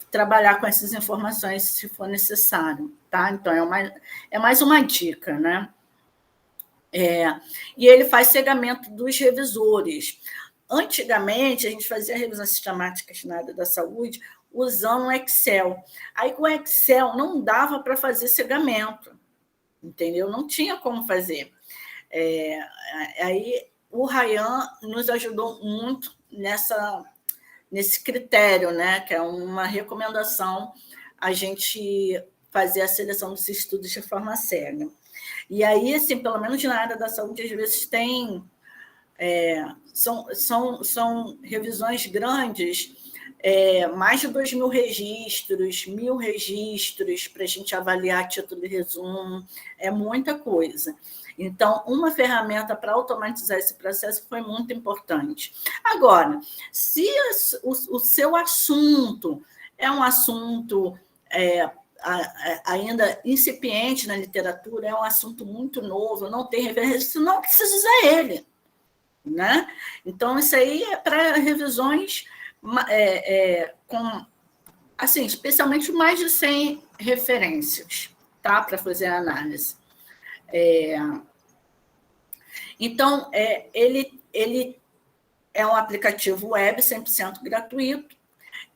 trabalhar com essas informações se for necessário, tá? Então, é mais uma dica, né? E ele faz cegamento dos revisores. Antigamente, a gente fazia revisões sistemáticas na área da saúde usando o Excel. Aí, com o Excel, não dava para fazer cegamento, entendeu? Não tinha como fazer. Aí, o Ryan nos ajudou muito nesse critério, né? Que é uma recomendação a gente fazer a seleção dos estudos de forma cega. E aí, assim, pelo menos na área da saúde, às vezes tem... São revisões grandes, mais de 2.000 registros, 1.000 registros para a gente avaliar título e resumo, é muita coisa. Então, uma ferramenta para automatizar esse processo foi muito importante. Agora, se o seu assunto é um assunto ainda incipiente na literatura, é um assunto muito novo, não tem referência, você não precisa usar ele, né? Então, isso aí é para revisões com, assim, especialmente mais de 100 referências, tá? Para fazer a análise. Então, ele é um aplicativo web 100% gratuito,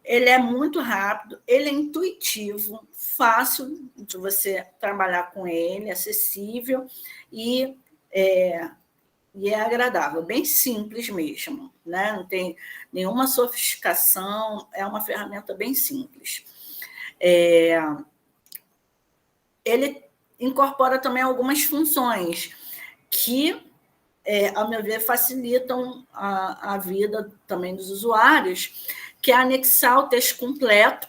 ele é muito rápido, ele é intuitivo, fácil de você trabalhar com ele, acessível e é agradável, bem simples mesmo, né? Não tem nenhuma sofisticação, é uma ferramenta bem simples. Ele incorpora também algumas funções que, ao meu ver, facilitam a vida também dos usuários, que é anexar o texto completo.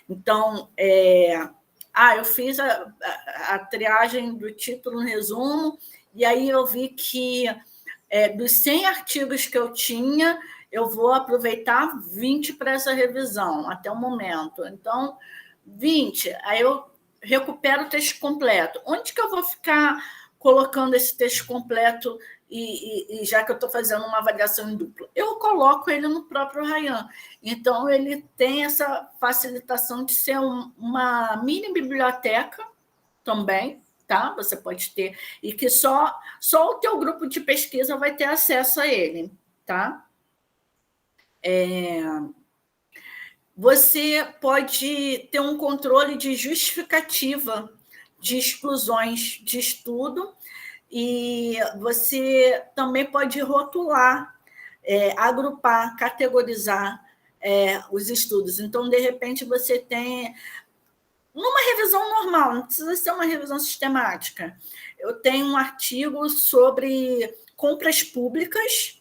Então, eu fiz a triagem do título no resumo, e aí eu vi que dos 100 artigos que eu tinha, eu vou aproveitar 20 para essa revisão, até o momento. Então, 20, aí eu recupero o texto completo. Onde que eu vou ficar colocando esse texto completo, e já que eu estou fazendo uma avaliação em dupla? Eu coloco ele no próprio Ryan. Então, ele tem essa facilitação de ser uma mini biblioteca também, tá? Você pode ter, e que só o teu grupo de pesquisa vai ter acesso a ele, tá? Você pode ter um controle de justificativa de exclusões de estudo, e você também pode rotular, agrupar, categorizar os estudos. Então, de repente, você tem... Numa revisão normal, não precisa ser uma revisão sistemática. Eu tenho um artigo sobre compras públicas,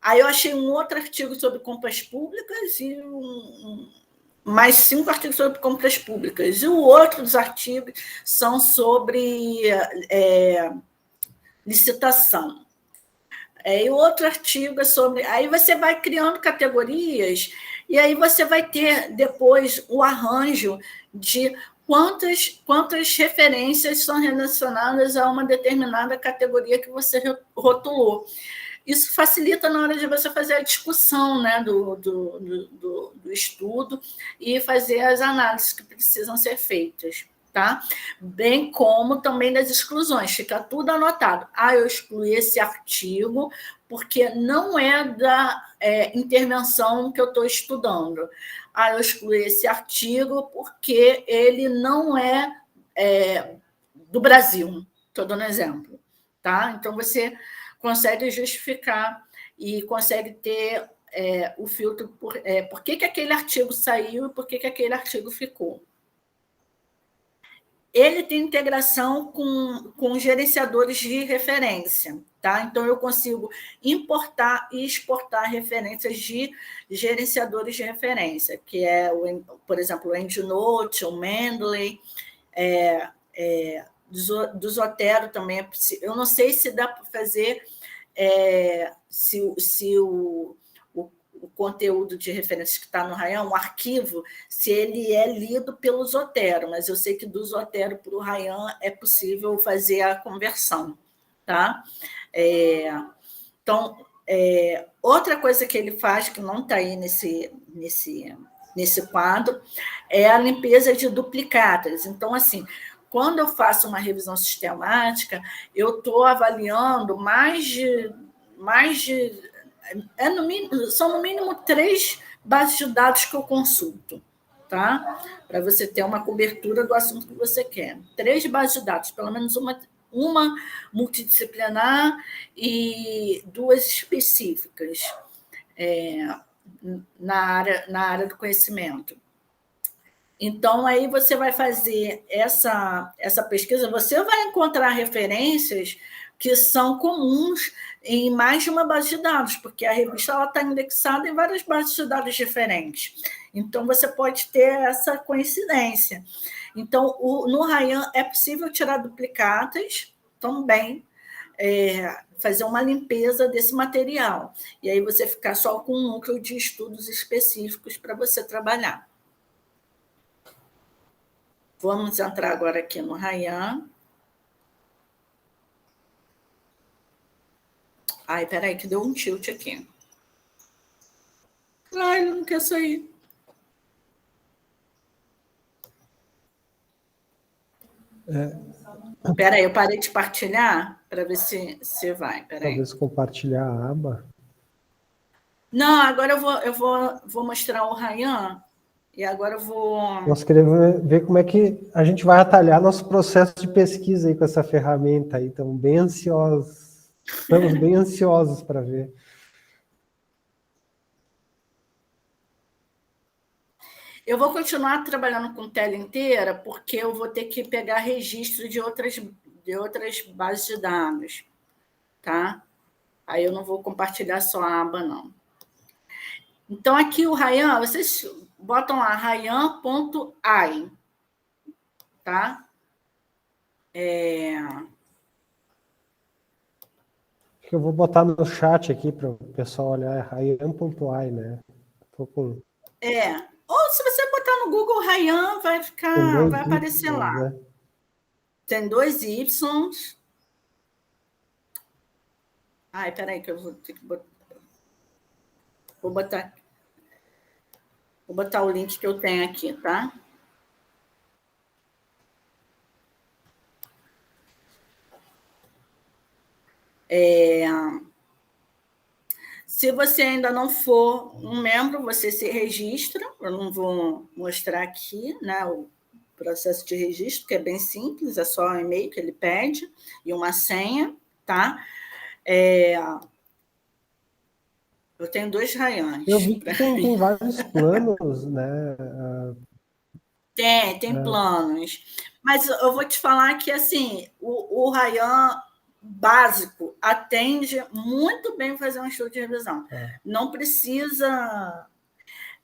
Aí eu achei um outro artigo sobre compras públicas e mais 5 artigos sobre compras públicas. E o outro dos artigos são sobre licitação. E o outro artigo é sobre... Aí você vai criando categorias e aí você vai ter depois o arranjo de quantas referências são relacionadas a uma determinada categoria que você rotulou. Isso facilita na hora de você fazer a discussão, né, do estudo e fazer as análises que precisam ser feitas, tá? Bem como também das exclusões, fica tudo anotado. Eu excluí esse artigo porque não é da intervenção que eu estou estudando. Eu excluí esse artigo porque ele não é do Brasil. Estou dando exemplo, tá? Então, você consegue justificar e consegue ter o filtro por que aquele artigo saiu e por que aquele artigo ficou. Ele tem integração com gerenciadores de referência, tá? Então, eu consigo importar e exportar referências de gerenciadores de referência, que é, por exemplo, o EndNote, o Mendeley, do Zotero também é possível. Eu não sei se dá para fazer, se o conteúdo de referências que está no Ryan, um arquivo, se ele é lido pelo Zotero, mas eu sei que do Zotero para o Ryan é possível fazer a conversão, tá? Então, outra coisa que ele faz, que não está aí nesse quadro, é a limpeza de duplicatas. Então, assim, quando eu faço uma revisão sistemática, eu estou avaliando são no mínimo 3 bases de dados que eu consulto, tá? Para você ter uma cobertura do assunto que você quer. 3 bases de dados, pelo menos uma multidisciplinar e 2 específicas na área do conhecimento. Então, aí você vai fazer essa pesquisa, você vai encontrar referências que são comuns em mais de uma base de dados, porque a revista está indexada em várias bases de dados diferentes. Então, você pode ter essa coincidência. Então, no Ryan é possível tirar duplicatas também, fazer uma limpeza desse material. E aí você ficar só com um núcleo de estudos específicos para você trabalhar. Vamos entrar agora aqui no Ryan. Peraí, que deu um tilt aqui. Ele não quer sair. Peraí, eu parei de partilhar para ver se vai. Peraí. Talvez compartilhar a aba. Não, agora eu vou mostrar o Ryan e agora eu vou... Nós queremos ver como é que a gente vai atalhar nosso processo de pesquisa aí com essa ferramenta aí. Estamos bem ansiosos. Estamos bem ansiosos para ver. Eu vou continuar trabalhando com tela inteira, porque eu vou ter que pegar registro de outras bases de dados, tá? Aí eu não vou compartilhar só a aba, não. Então, aqui o Ryan, vocês botam lá, ryan.ai, tá? Eu vou botar no chat aqui para o pessoal olhar, ryan.ai, né? Tô com... Ou se você botar no Google Ryan, vai aparecer lá. Né? Tem 2 Ys. Peraí, que eu vou ter que botar. Vou botar o link que eu tenho aqui, tá? Se você ainda não for um membro, você se registra. Eu não vou mostrar aqui, né, o processo de registro, que é bem simples, é só um e-mail que ele pede e uma senha, tá? Eu tenho 2 Ryans. Eu vi que tem vários planos, né? Tem planos. Mas eu vou te falar que, assim, o Ryan básico atende muito bem fazer um estudo de revisão. Não precisa...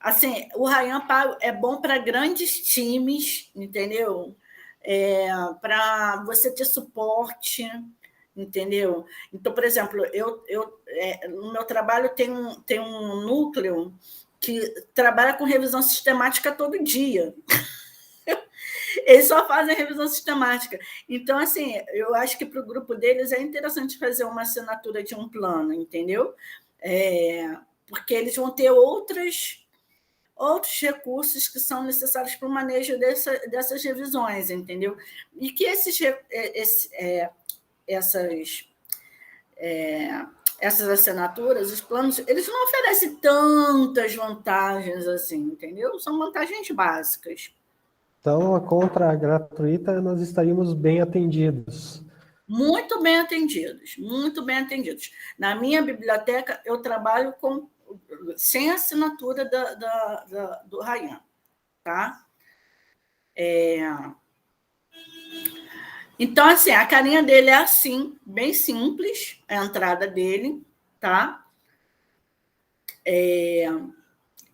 Assim, o Ryan Pago é bom para grandes times, entendeu? Para você ter suporte, entendeu? Então, por exemplo, no meu trabalho tem um núcleo que trabalha com revisão sistemática todo dia. Eles só fazem revisão sistemática. Então, assim, eu acho que para o grupo deles é interessante fazer uma assinatura de um plano, entendeu? Porque eles vão ter outros recursos que são necessários para o manejo dessas revisões, entendeu? E que essas assinaturas, os planos, eles não oferecem tantas vantagens assim, entendeu? São vantagens básicas. Então, a contra gratuita, nós estaríamos bem atendidos. Muito bem atendidos, muito bem atendidos. Na minha biblioteca, eu trabalho sem assinatura do Ryan, tá? Então, assim, a carinha dele é assim, bem simples, a entrada dele, tá?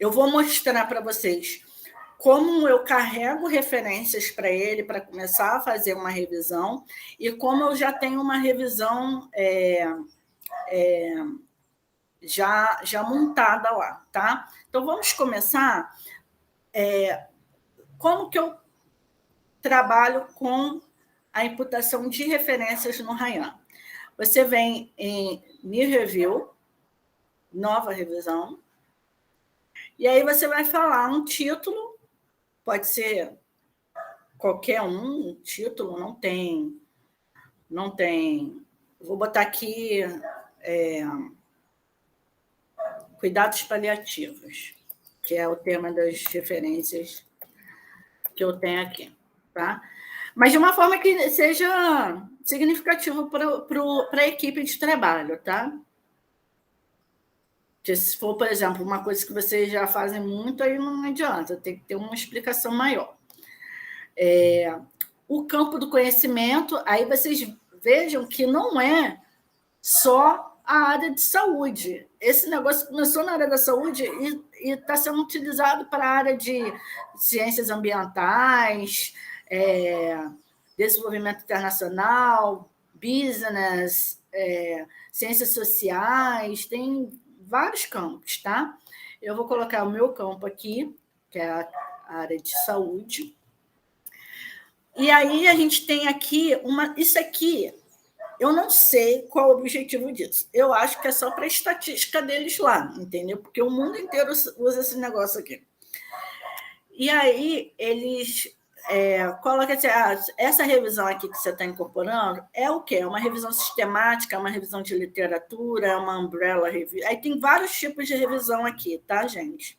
Eu vou mostrar para vocês como eu carrego referências para ele para começar a fazer uma revisão e como eu já tenho uma revisão já montada lá, tá? Então, vamos começar. Como que eu trabalho com a imputação de referências no Ryan? Você vem em New Review, nova revisão, e aí você vai falar um título, pode ser qualquer um título, não tem. Vou botar aqui cuidados paliativos, que é o tema das referências que eu tenho aqui, tá? Mas de uma forma que seja significativo para a equipe de trabalho, tá? Porque se for, por exemplo, uma coisa que vocês já fazem muito, aí não adianta, tem que ter uma explicação maior. O campo do conhecimento, aí vocês vejam que não é só a área de saúde. Esse negócio começou na área da saúde e está sendo utilizado para a área de ciências ambientais, desenvolvimento internacional, business, ciências sociais, tem vários campos, tá? Eu vou colocar o meu campo aqui, que é a área de saúde. E aí a gente tem aqui isso aqui, eu não sei qual o objetivo disso. Eu acho que é só para a estatística deles lá, entendeu? Porque o mundo inteiro usa esse negócio aqui. E aí eles colocam assim, essa revisão aqui que você está incorporando é o quê? É uma revisão sistemática, é uma revisão de literatura, é uma umbrella review. Aí tem vários tipos de revisão aqui, tá, gente?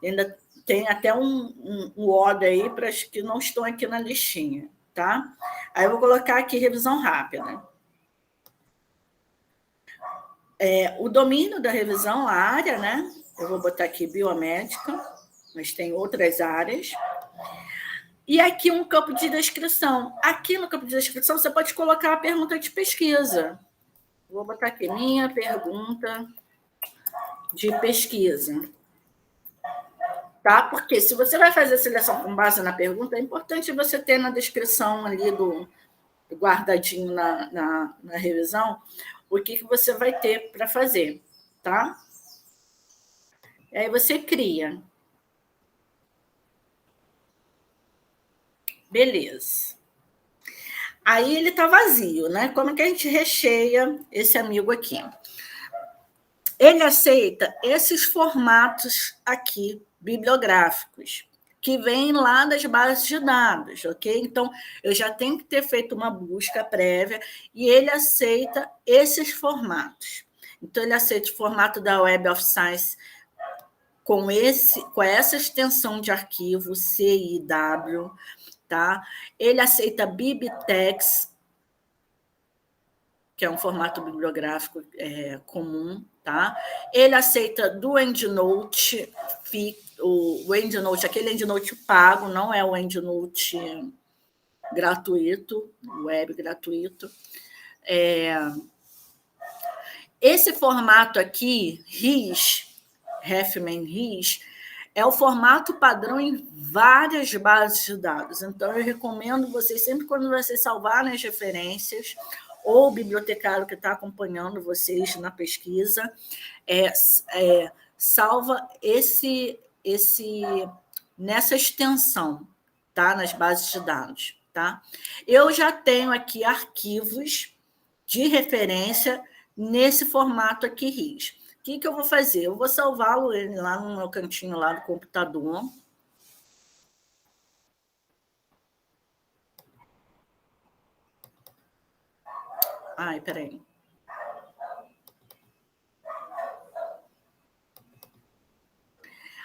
Ainda tem até um OD aí para as que não estão aqui na listinha, tá? Aí eu vou colocar aqui revisão rápida. O domínio da revisão, a área, né? Eu vou botar aqui biomédica, mas tem outras áreas. E aqui um campo de descrição. Aqui no campo de descrição você pode colocar a pergunta de pesquisa. Vou botar aqui, minha pergunta de pesquisa. Tá? Porque se você vai fazer a seleção com base na pergunta, é importante você ter na descrição ali guardadinho na revisão o que você vai ter para fazer, tá? E aí você cria. Beleza. Aí ele está vazio, né? Como é que a gente recheia esse amigo aqui? Ele aceita esses formatos aqui, bibliográficos, que vêm lá das bases de dados, ok? Então, eu já tenho que ter feito uma busca prévia e ele aceita esses formatos. Então, ele aceita o formato da Web of Science com essa extensão de arquivo CIW, tá? Ele aceita BibTeX, que é um formato bibliográfico comum, tá? Ele aceita do EndNote, o EndNote, aquele EndNote pago, não é o EndNote gratuito, web gratuito, Esse formato aqui, RIS, Huffman-RIS, é o formato padrão em várias bases de dados. Então, eu recomendo vocês, sempre quando vocês salvarem as referências, ou o bibliotecário que está acompanhando vocês na pesquisa, salva nessa extensão, tá? Nas bases de dados. Tá? Eu já tenho aqui arquivos de referência nesse formato aqui, RIS. O que eu vou fazer? Eu vou salvá-lo lá no meu cantinho lá do computador. Ai, peraí.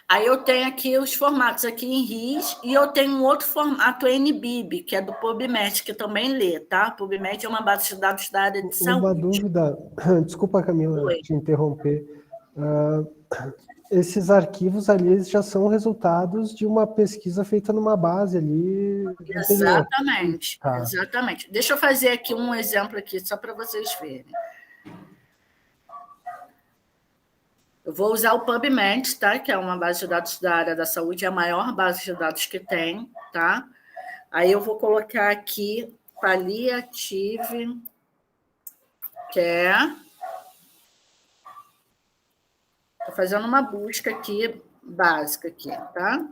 Aí eu tenho aqui os formatos aqui em RIS e eu tenho um outro formato NBIB, que é do PubMed, que eu também lê, tá? PubMed é uma base de dados da área de saúde. Uma dúvida, desculpa, Camila, te interromper. Esses arquivos ali eles já são resultados de uma pesquisa feita numa base ali. Exatamente, exatamente. Deixa eu fazer aqui um exemplo aqui, só para vocês verem. Eu vou usar o PubMed, tá? Que é uma base de dados da área da saúde, é a maior base de dados que tem, tá? Aí eu vou colocar aqui Palliative Care. Estou fazendo uma busca aqui, básica aqui, tá?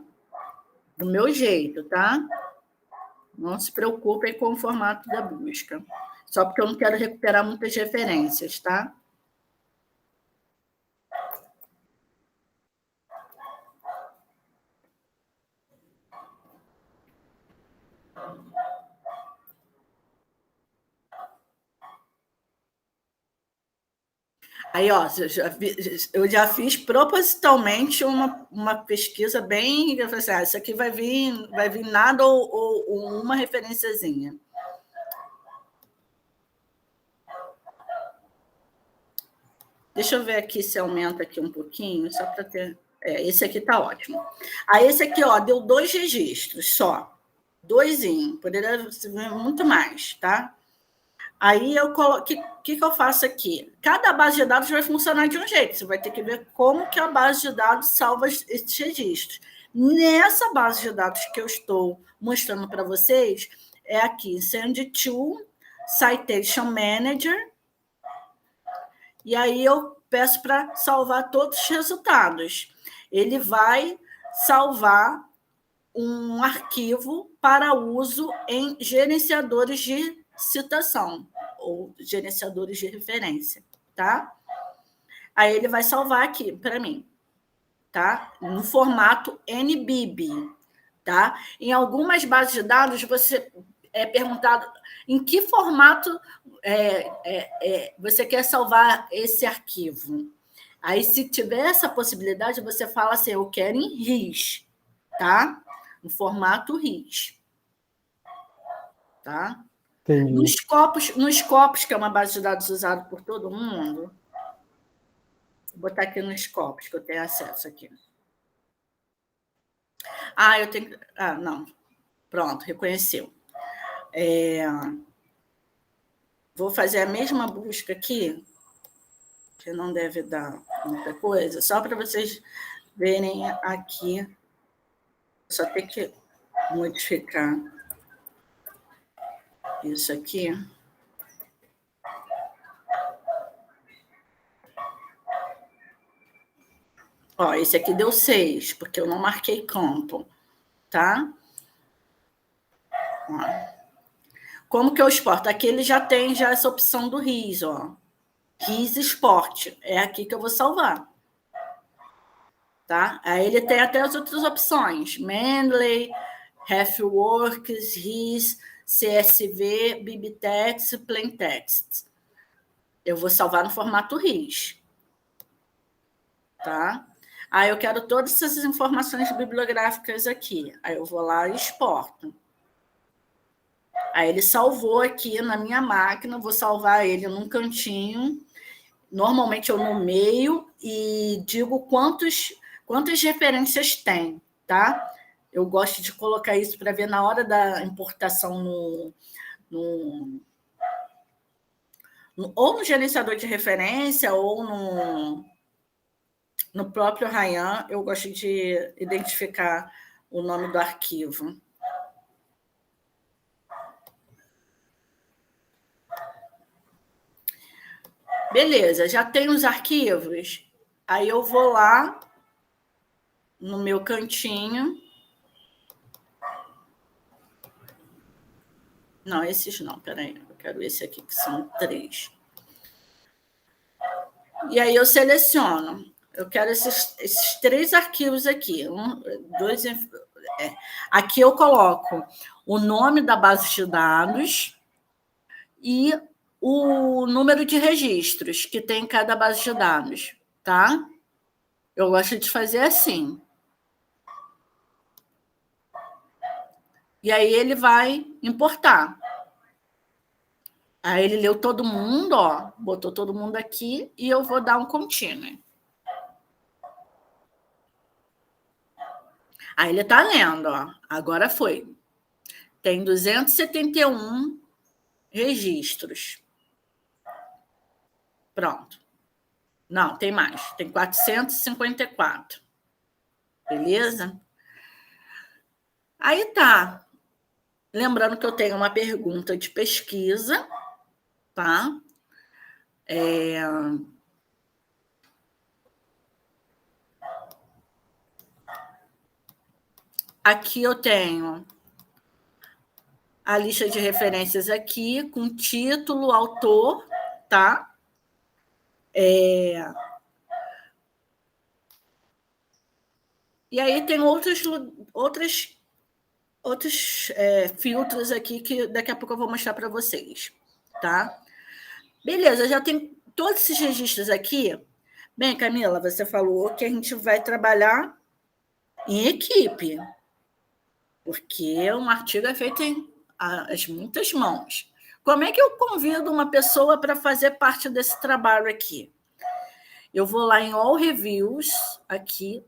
Do meu jeito, tá? Não se preocupem com o formato da busca. Só porque eu não quero recuperar muitas referências, tá? Aí, ó, eu já fiz propositalmente uma pesquisa bem... Eu falei assim, isso aqui vai vir nada ou uma referenciazinha. Deixa eu ver aqui se aumenta aqui um pouquinho, só para ter... esse aqui está ótimo. Aí, esse aqui, ó, deu 2 registros só. 2, poderia ser muito mais, tá? Aí eu coloco. O que eu faço aqui? Cada base de dados vai funcionar de um jeito. Você vai ter que ver como que a base de dados salva esses registros. Nessa base de dados que eu estou mostrando para vocês, é aqui, Send to Citation Manager. E aí eu peço para salvar todos os resultados. Ele vai salvar um arquivo para uso em gerenciadores de citação ou gerenciadores de referência, tá? Aí ele vai salvar aqui para mim, tá? No formato NBIB, tá? Em algumas bases de dados você é perguntado em que formato você quer salvar esse arquivo. Aí, se tiver essa possibilidade, você fala assim, eu quero em RIS, tá? No formato RIS, tá? Entendi. Nos Scopus, que é uma base de dados usada por todo mundo, vou botar aqui nos Scopus, que eu tenho acesso aqui. Eu tenho... não. Pronto, reconheceu. Vou fazer a mesma busca aqui, que não deve dar muita coisa, só para vocês verem aqui. Só tem que modificar isso aqui. Ó, esse aqui deu 6, porque eu não marquei campo, tá? Ó. Como que eu exporto? Aqui ele já tem essa opção do RIS, ó. RIS Export. É aqui que eu vou salvar. Tá? Aí ele tem até as outras opções. Mendeley, RefWorks, RIS, CSV, BibTeX, PlainText. Eu vou salvar no formato RIS. Tá? Aí eu quero todas essas informações bibliográficas aqui. Aí eu vou lá e exporto. Aí ele salvou aqui na minha máquina, vou salvar ele num cantinho. Normalmente eu nomeio e digo quantas referências tem, tá? Eu gosto de colocar isso para ver na hora da importação ou no gerenciador de referência, ou no próprio Ryan, eu gosto de identificar o nome do arquivo. Beleza, já tem os arquivos. Aí eu vou lá no meu cantinho. Não, esses não, peraí. Eu quero esse aqui, que são 3. E aí eu seleciono. Eu quero esses 3 arquivos aqui. 1, 2... Aqui eu coloco o nome da base de dados e o número de registros que tem em cada base de dados, tá? Eu gosto de fazer assim. E aí ele vai importar. Aí ele leu todo mundo, ó, botou todo mundo aqui e eu vou dar um continue. Aí ele está lendo, ó. Agora foi. Tem 271 registros. Pronto. Não, tem mais. Tem 454. Beleza? Aí tá. Lembrando que eu tenho uma pergunta de pesquisa, tá? Aqui eu tenho a lista de referências aqui, com título, autor, tá? E aí tem outros filtros aqui que daqui a pouco eu vou mostrar para vocês, tá? Beleza, já tem todos esses registros aqui. Bem, Camila, você falou que a gente vai trabalhar em equipe, porque um artigo é feito em muitas mãos. Como é que eu convido uma pessoa para fazer parte desse trabalho aqui? Eu vou lá em All Reviews, aqui,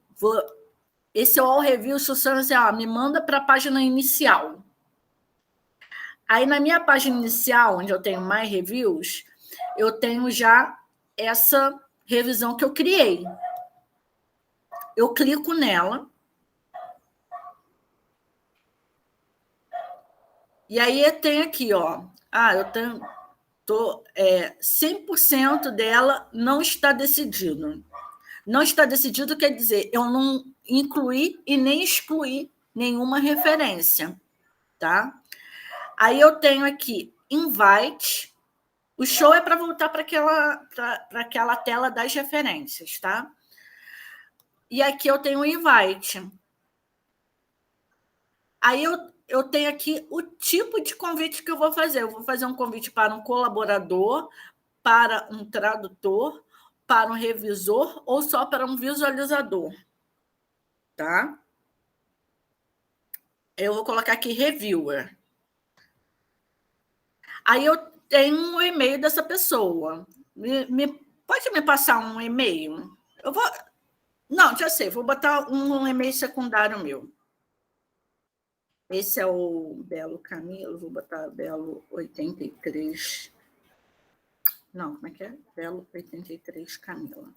esse All Reviews funciona assim, me manda para a página inicial. Aí, na minha página inicial, onde eu tenho mais reviews, eu tenho já essa revisão que eu criei. Eu clico nela. E aí tem aqui, ó. Eu tenho... 100% dela não está decidido. Não está decidido quer dizer, eu não incluí e nem excluí nenhuma referência, tá? Aí eu tenho aqui invite. O show é para voltar para aquela tela das referências, tá? E aqui eu tenho o invite. Aí eu tenho aqui o tipo de convite que eu vou fazer. Eu vou fazer um convite para um colaborador, para um tradutor, para um revisor ou só para um visualizador, tá? Eu vou colocar aqui reviewer. Aí eu tenho o e-mail dessa pessoa. Pode me passar um e-mail? Não, já sei, vou botar um e-mail secundário meu. Esse é o Belo Camilo, vou botar Belo 83. Não, como é que é? Belo 83 Camila.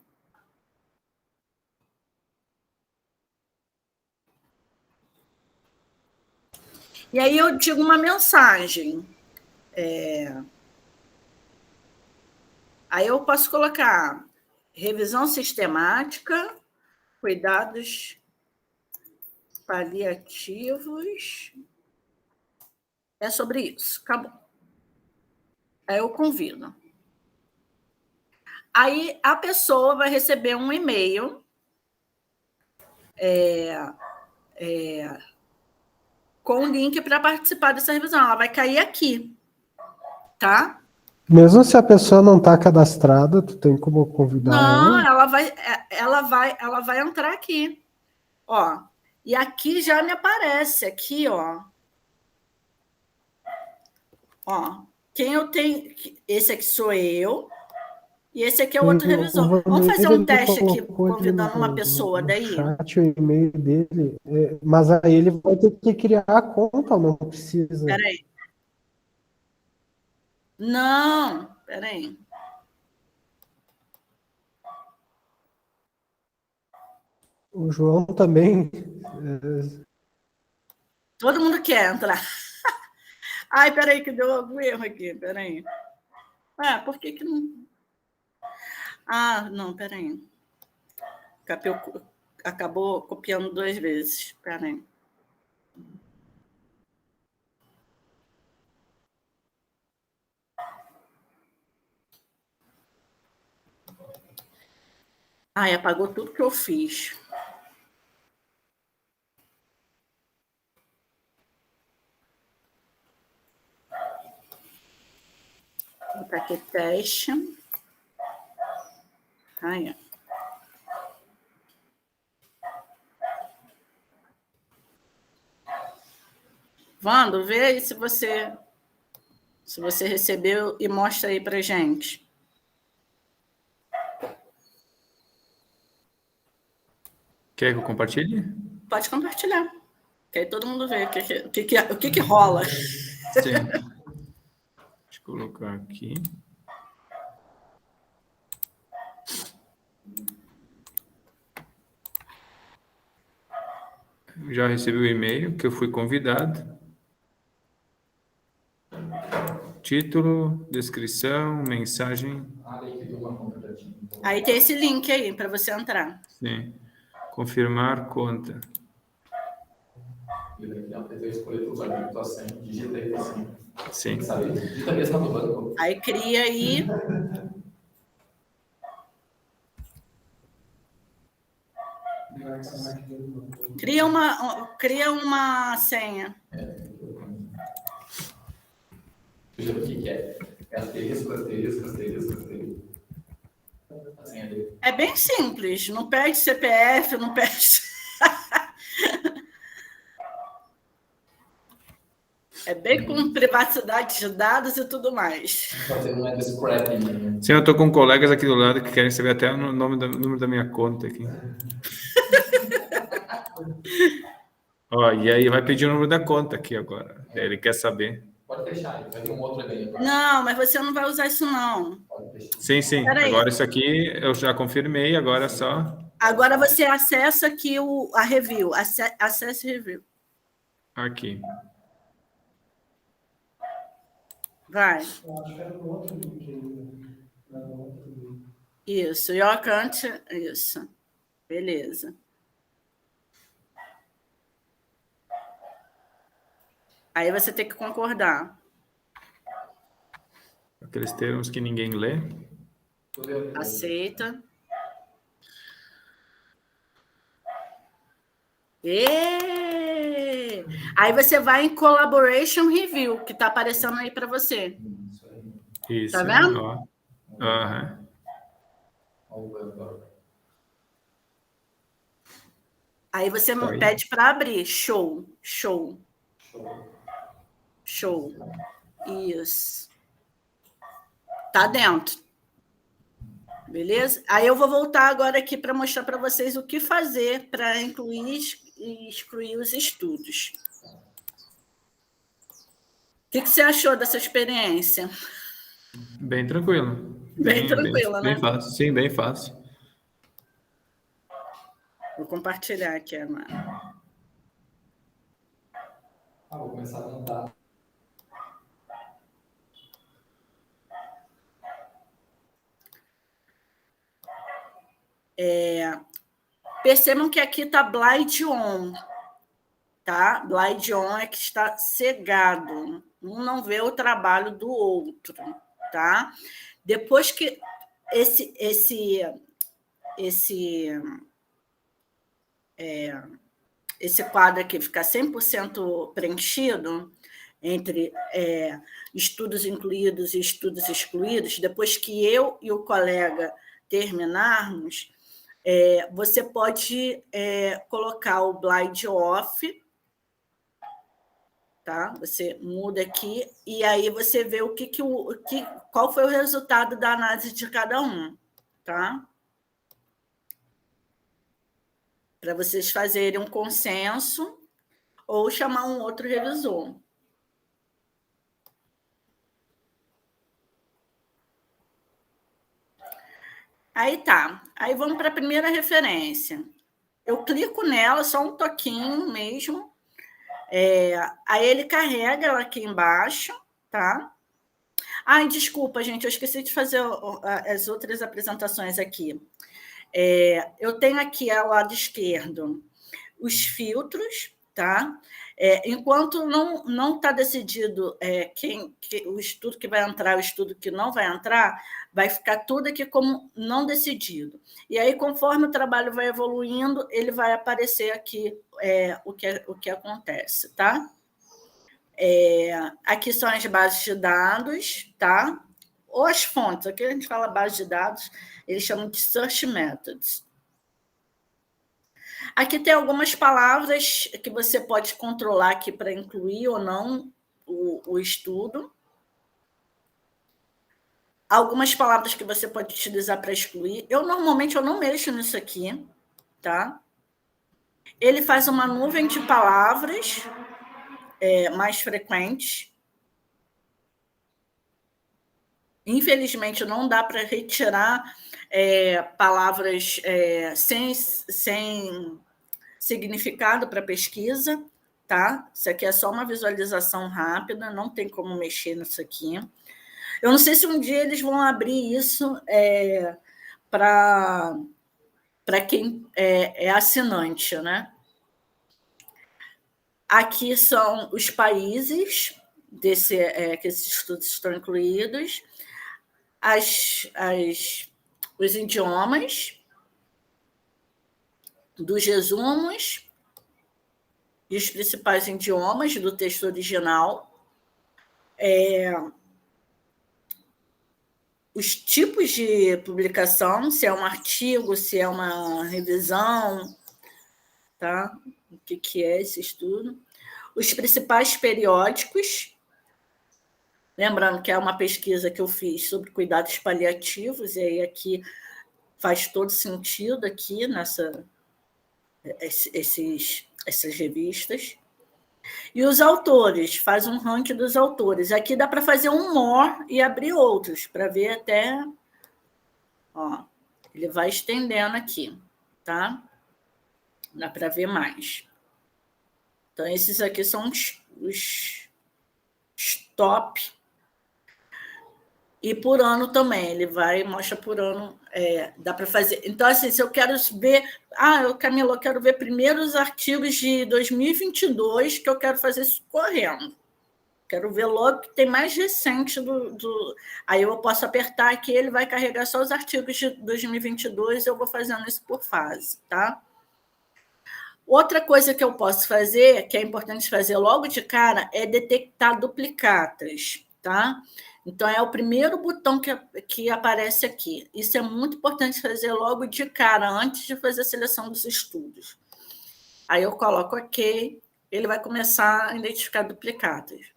E aí eu digo uma mensagem. Aí eu posso colocar revisão sistemática, cuidados paliativos. É sobre isso. Acabou. Aí eu convido. Aí a pessoa vai receber um e-mail com o link para participar dessa revisão. Ela vai cair aqui, tá? Mesmo se a pessoa não está cadastrada, tu tem como convidar ela? Não, ela vai entrar aqui. Ó, e aqui já me aparece, aqui, ó. Ó, quem eu tenho... Esse aqui sou eu, e esse aqui é outro revisor. Vamos fazer um teste aqui, convidando uma pessoa daí? Chat, o e-mail dele, mas aí ele vai ter que criar a conta, não precisa. Peraí. Não, Espera aí. O João também. Todo mundo quer entrar. Ai, peraí, que deu algum erro aqui. Peraí. Por que não... não, peraí. Acabou copiando 2 vezes. Peraí. Apagou tudo que eu fiz. Vou botar aqui teste. Aí. Wando, vê aí se você recebeu e mostra aí pra gente. Quer que eu compartilhe? Pode compartilhar. Que aí todo mundo vê o que rola. Sim. Deixa eu colocar aqui. Já recebi o e-mail que eu fui convidado. Título, descrição, mensagem. Aí tem esse link aí para você entrar. Sim. Confirmar conta. Sim. Aí cria aí. Cria uma senha. O que é? É asterisco. É bem simples. Não pede CPF, não pede... É bem com privacidade de dados e tudo mais. Sim, eu estou com colegas aqui do lado que querem saber até o número da minha conta aqui. E aí vai pedir o número da conta aqui agora. Ele quer saber. Pode fechar, vai ter um outro e-mail. Não, mas você não vai usar isso, não. Sim. Agora isso aqui eu já confirmei, agora é só... Agora você acessa aqui a review. Acesse review. Aqui. Vai. Isso, your account, isso. Beleza. Aí você tem que concordar. Aqueles termos que ninguém lê. Aceita. Aí você vai em Collaboration Review, que está aparecendo aí para você. Isso. Tá vendo? Aham. Aí você pede para abrir. Show. Isso. Tá dentro. Beleza? Aí eu vou voltar agora aqui para mostrar para vocês o que fazer para incluir e excluir os estudos. O que você achou dessa experiência? Bem tranquilo. Bem tranquila, né? Bem fácil. Sim, bem fácil. Vou compartilhar aqui, Ana. Vou começar a montar. Percebam que aqui está blind on, tá? Blind on é que está cegado. Um não vê o trabalho do outro, tá? Depois que esse quadro aqui ficar 100% preenchido, entre estudos incluídos e estudos excluídos, depois que eu e o colega terminarmos, você pode colocar o blind off, tá? Você muda aqui e aí você vê qual foi o resultado da análise de cada um, tá? Para vocês fazerem um consenso ou chamar um outro revisor. Aí tá. Aí vamos para a primeira referência. Eu clico nela, só um toquinho mesmo. Aí ele carrega ela aqui embaixo, tá? Ai, desculpa, gente, eu esqueci de fazer as outras apresentações aqui. Eu tenho aqui ao lado esquerdo os filtros, tá? Enquanto não está decidido o estudo que vai entrar, o estudo que não vai entrar, vai ficar tudo aqui como não decidido. E aí, conforme o trabalho vai evoluindo, ele vai aparecer aqui o que acontece, tá? Aqui são as bases de dados, tá? Ou as fontes, aqui a gente fala base de dados, eles chamam de search methods. Aqui tem algumas palavras que você pode controlar aqui para incluir ou não o estudo. Algumas palavras que você pode utilizar para excluir. Normalmente, eu não mexo nisso aqui, tá? Ele faz uma nuvem de palavras mais frequentes. Infelizmente, não dá para retirar palavras sem significado para pesquisa, tá? Isso aqui é só uma visualização rápida, não tem como mexer nisso aqui. Eu não sei se um dia eles vão abrir isso para quem é assinante, né? Aqui são os países que esses estudos estão incluídos, os idiomas dos resumos e os principais idiomas do texto original, os tipos de publicação, se é um artigo, se é uma revisão, tá? O que é esse estudo? Os principais periódicos, lembrando que é uma pesquisa que eu fiz sobre cuidados paliativos, e aí aqui faz todo sentido aqui essas revistas. E os autores, faz um ranking dos autores. Aqui dá para fazer um more e abrir outros, para ver até... Ó, ele vai estendendo aqui, tá? Dá para ver mais. Então, esses aqui são os top. E por ano também, ele vai e mostra por ano, dá para fazer. Então, assim, se eu quero ver... Camila, eu quero ver primeiro os artigos de 2022, que eu quero fazer isso correndo. Quero ver logo que tem mais recente Aí eu posso apertar aqui, ele vai carregar só os artigos de 2022, eu vou fazendo isso por fase, tá? Outra coisa que eu posso fazer, que é importante fazer logo de cara, é detectar duplicatas, tá? Então, é o primeiro botão que aparece aqui. Isso é muito importante fazer logo de cara, antes de fazer a seleção dos estudos. Aí eu coloco OK, ele vai começar a identificar duplicatas.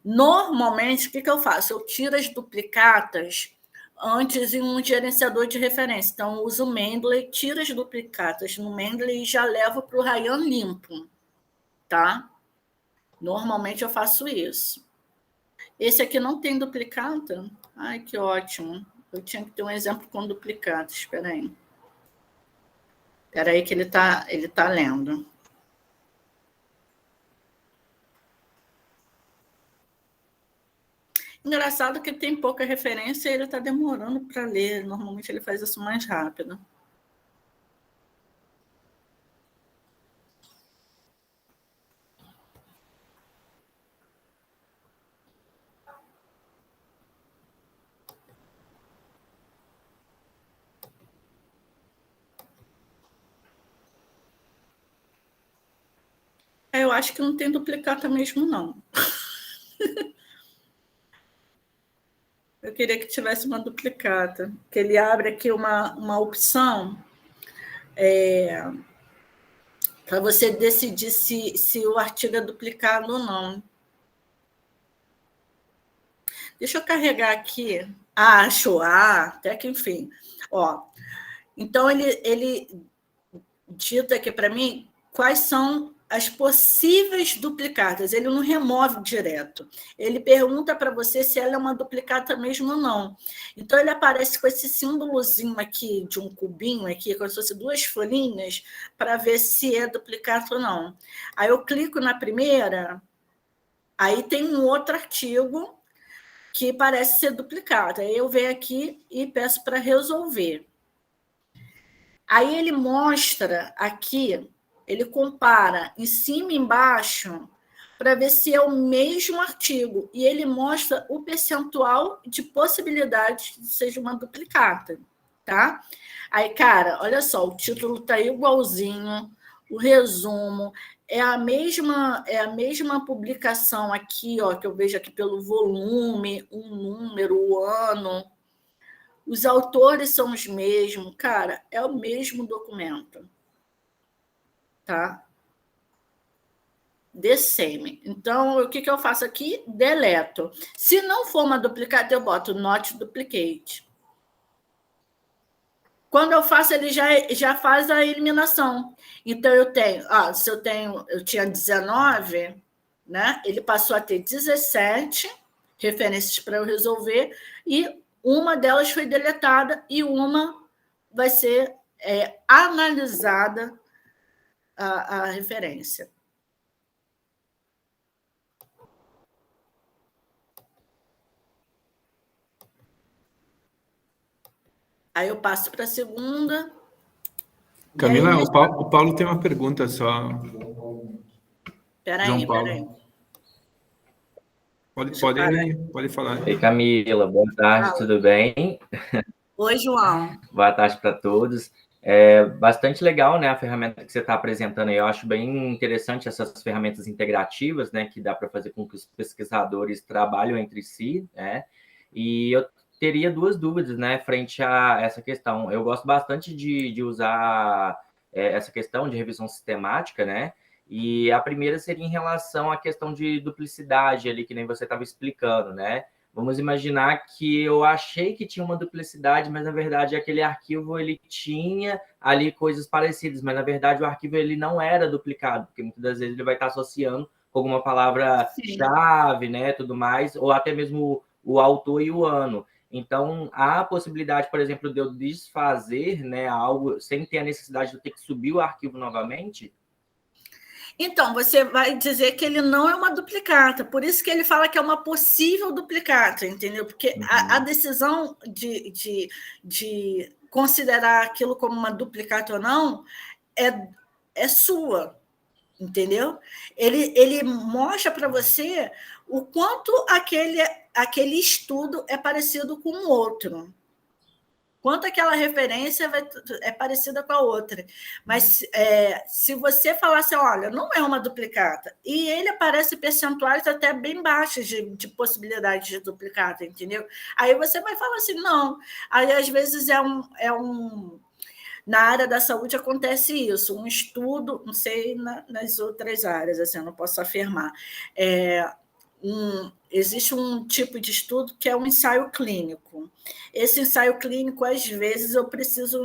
Normalmente, o que eu faço? Eu tiro as duplicatas antes em um gerenciador de referência. Então, eu uso o Mendeley, tiro as duplicatas no Mendeley e já levo para o Ryan limpo, tá? Normalmente, eu faço isso. Esse aqui não tem duplicata? Ai, que ótimo. Eu tinha que ter um exemplo com duplicata. Espera aí. Espera aí que ele tá lendo. Engraçado que tem pouca referência e ele está demorando para ler. Normalmente ele faz isso mais rápido. Eu acho que não tem duplicata mesmo, não. Eu queria que tivesse uma duplicata, que ele abre aqui uma opção para você decidir se o artigo é duplicado ou não. Deixa eu carregar aqui. Achou. Até que enfim. Então, ele dita aqui para mim quais são as possíveis duplicatas, ele não remove direto. Ele pergunta para você se ela é uma duplicata mesmo ou não. Então, ele aparece com esse símbolozinho aqui, de um cubinho aqui, como se fosse 2 folhinhas, para ver se é duplicata ou não. Aí eu clico na primeira, aí tem um outro artigo que parece ser duplicata. Aí eu venho aqui e peço para resolver. Aí ele mostra aqui, ele compara em cima e embaixo para ver se é o mesmo artigo. E ele mostra o percentual de possibilidade de ser uma duplicata, tá? Aí, cara, olha só, o título está igualzinho, o resumo é a mesma publicação aqui, ó, que eu vejo aqui pelo volume, o número, o ano. Os autores são os mesmos, cara, é o mesmo documento. Tá? The same. Então, o que eu faço aqui? Deleto. Se não for uma duplicata, eu boto not duplicate. Quando eu faço, ele já faz a eliminação. Então, eu tenho, se eu tinha 19, né? Ele passou a ter 17 referências para eu resolver, e uma delas foi deletada e uma vai ser analisada a referência. Aí eu passo para a segunda. Camila, aí... o Paulo tem uma pergunta só. Peraí. Pode falar. Oi, Camila, boa tarde, tudo bem? Oi, João. Boa tarde para todos. Bastante legal, né, a ferramenta que você está apresentando aí. Eu acho bem interessante essas ferramentas integrativas, né, que dá para fazer com que os pesquisadores trabalhem entre si, né? E eu teria 2 dúvidas, né, frente a essa questão. Eu gosto bastante de usar essa questão de revisão sistemática, né? E a primeira seria em relação à questão de duplicidade ali, que nem você estava explicando, né? Vamos imaginar que eu achei que tinha uma duplicidade, mas na verdade aquele arquivo ele tinha ali coisas parecidas, mas na verdade o arquivo ele não era duplicado, porque muitas das vezes ele vai estar associando com alguma palavra-chave, né, tudo mais, ou até mesmo o autor e o ano. Então, há a possibilidade, por exemplo, de eu desfazer, né, algo sem ter a necessidade de eu ter que subir o arquivo novamente? Então, você vai dizer que ele não é uma duplicata, por isso que ele fala que é uma possível duplicata, entendeu? Porque a decisão de considerar aquilo como uma duplicata ou não é sua, entendeu? Ele mostra para você o quanto aquele estudo é parecido com o outro. Quanto aquela referência é parecida com a outra. Mas se você falar assim, olha, não é uma duplicata, e ele aparece percentuais até bem baixos de possibilidade de duplicata, entendeu? Aí você vai falar assim, não. Aí, às vezes, na área da saúde acontece isso, um estudo, não sei nas outras áreas, assim, eu não posso afirmar. Existe um tipo de estudo que é um ensaio clínico. Esse ensaio clínico, às vezes, eu preciso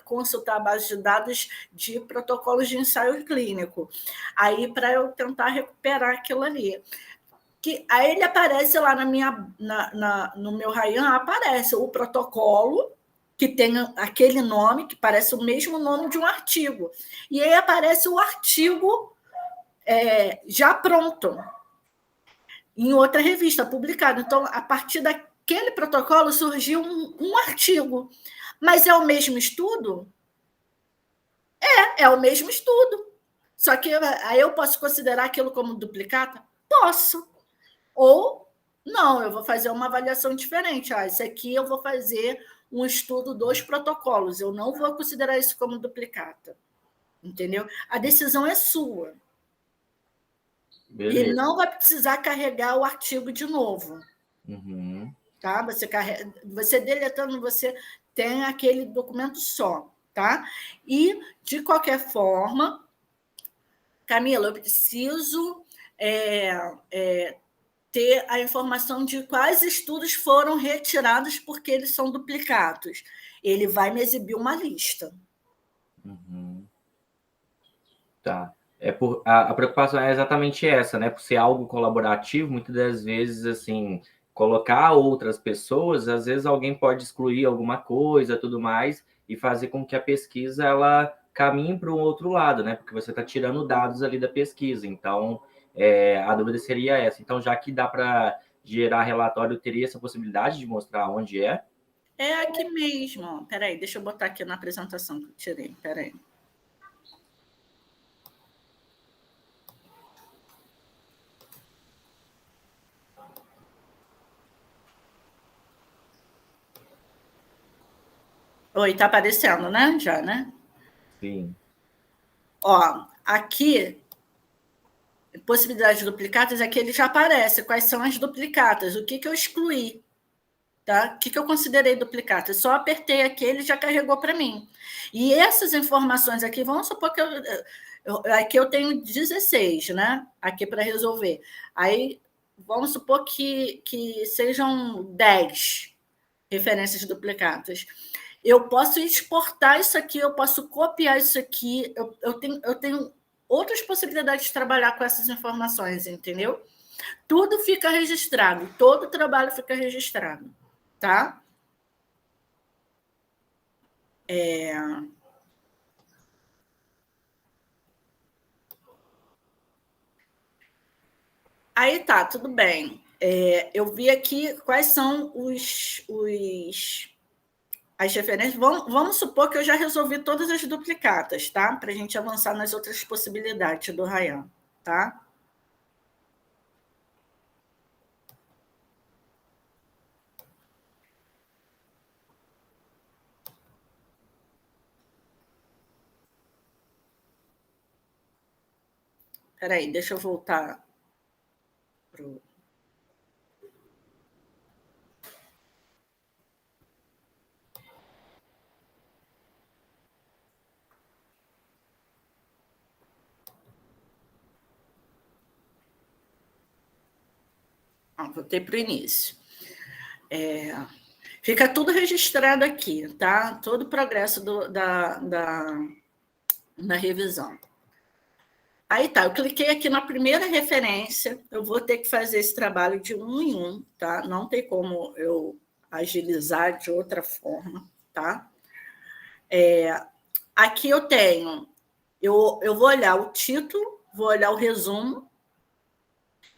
consultar a base de dados de protocolos de ensaio clínico, aí para eu tentar recuperar aquilo ali. Aí ele aparece lá no meu Ryan, aparece o protocolo, que tem aquele nome, que parece o mesmo nome de um artigo. E aí aparece o artigo já pronto, em outra revista, publicado. Então, a partir daquele protocolo, surgiu um artigo. Mas é o mesmo estudo? É o mesmo estudo. Só que aí eu posso considerar aquilo como duplicata? Posso. Ou, não, eu vou fazer uma avaliação diferente. Isso aqui eu vou fazer um estudo dos protocolos. Eu não vou considerar isso como duplicata. Entendeu? A decisão é sua. Beleza. E não vai precisar carregar o artigo de novo. Uhum. Tá? Você deletando, você tem aquele documento só. Tá? E, de qualquer forma, Camila, eu preciso ter a informação de quais estudos foram retirados porque eles são duplicados. Ele vai me exibir uma lista. Uhum. Tá. A preocupação é exatamente essa, né? Por ser algo colaborativo, muitas das vezes, assim, colocar outras pessoas, às vezes alguém pode excluir alguma coisa, tudo mais, e fazer com que a pesquisa ela caminhe para um outro lado, né? Porque você está tirando dados ali da pesquisa. Então, a dúvida seria essa. Então, já que dá para gerar relatório, teria essa possibilidade de mostrar onde é? É aqui mesmo. Peraí, deixa eu botar aqui na apresentação que eu tirei. Peraí. Oi, tá aparecendo, né? Já, né? Sim. Ó, aqui, possibilidades duplicadas, aqui ele já aparece. Quais são as duplicatas? O que eu excluí? Tá? O que eu considerei duplicata? Só apertei aqui, ele já carregou para mim. E essas informações aqui, vamos supor que aqui eu tenho 16, né? Aqui para resolver. Aí, vamos supor que sejam 10 referências duplicatas. Eu posso exportar isso aqui, eu posso copiar isso aqui, eu tenho outras possibilidades de trabalhar com essas informações, entendeu? Tudo fica registrado, todo o trabalho fica registrado, tá? Aí tá, tudo bem. Eu vi aqui quais são as referências. Vamos supor que eu já resolvi todas as duplicatas, tá? Para a gente avançar nas outras possibilidades do Ryan, tá? Espera aí, deixa eu voltar pro... Voltei para o início. Fica tudo registrado aqui, tá? Todo o progresso na revisão. Aí tá, eu cliquei aqui na primeira referência, eu vou ter que fazer esse trabalho de 1 em 1, tá? Não tem como eu agilizar de outra forma, tá? Aqui eu tenho, eu vou olhar o título, vou olhar o resumo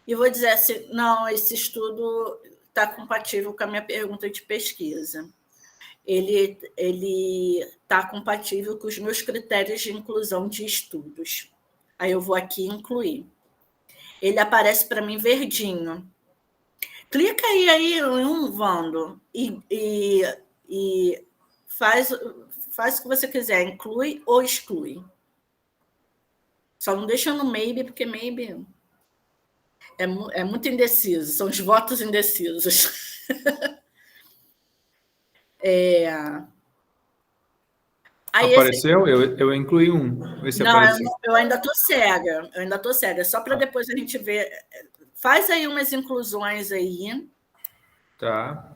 e vou dizer assim, não, esse estudo está compatível com a minha pergunta de pesquisa. Ele está compatível com os meus critérios de inclusão de estudos. Aí eu vou aqui incluir. Ele aparece para mim verdinho. Clica aí em um, Vando, e faz o que você quiser, inclui ou exclui. Só não deixa no maybe, porque maybe é muito indeciso, são os votos indecisos. Aí apareceu? Eu incluí um. Vê se não, apareceu. Eu ainda estou cega. Só para depois a gente ver. Faz aí umas inclusões aí. Tá.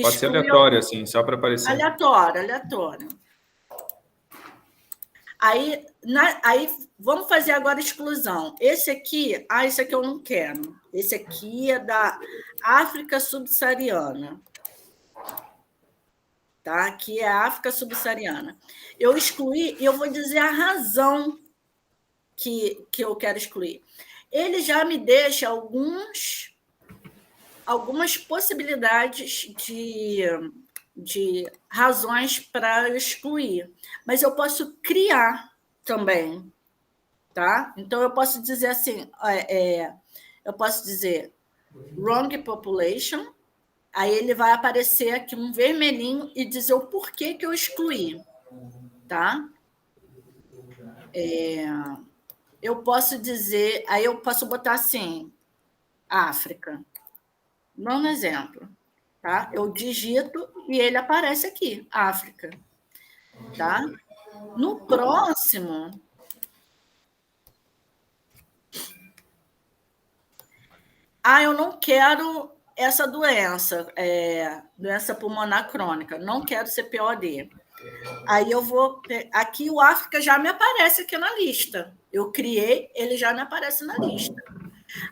Pode ser aleatório, assim, só para aparecer. Aleatório. Aí vamos fazer agora a exclusão. Esse aqui eu não quero. Esse aqui é da África subsaariana. Tá? Aqui é a África subsaariana. Eu excluí e eu vou dizer a razão que eu quero excluir. Ele já me deixa algumas possibilidades de razões para eu excluir, mas eu posso criar também, tá? Então eu posso dizer assim, eu posso dizer wrong population, aí ele vai aparecer aqui um vermelhinho e dizer o porquê que eu excluí, tá? Eu posso dizer, aí eu posso botar assim, África, não exemplo, tá? Eu digito e ele aparece aqui, África, tá? No próximo, eu não quero essa doença, doença pulmonar crônica, não quero CPOD. Aí eu vou... Aqui o África já me aparece aqui na lista. Eu criei, ele já me aparece na lista.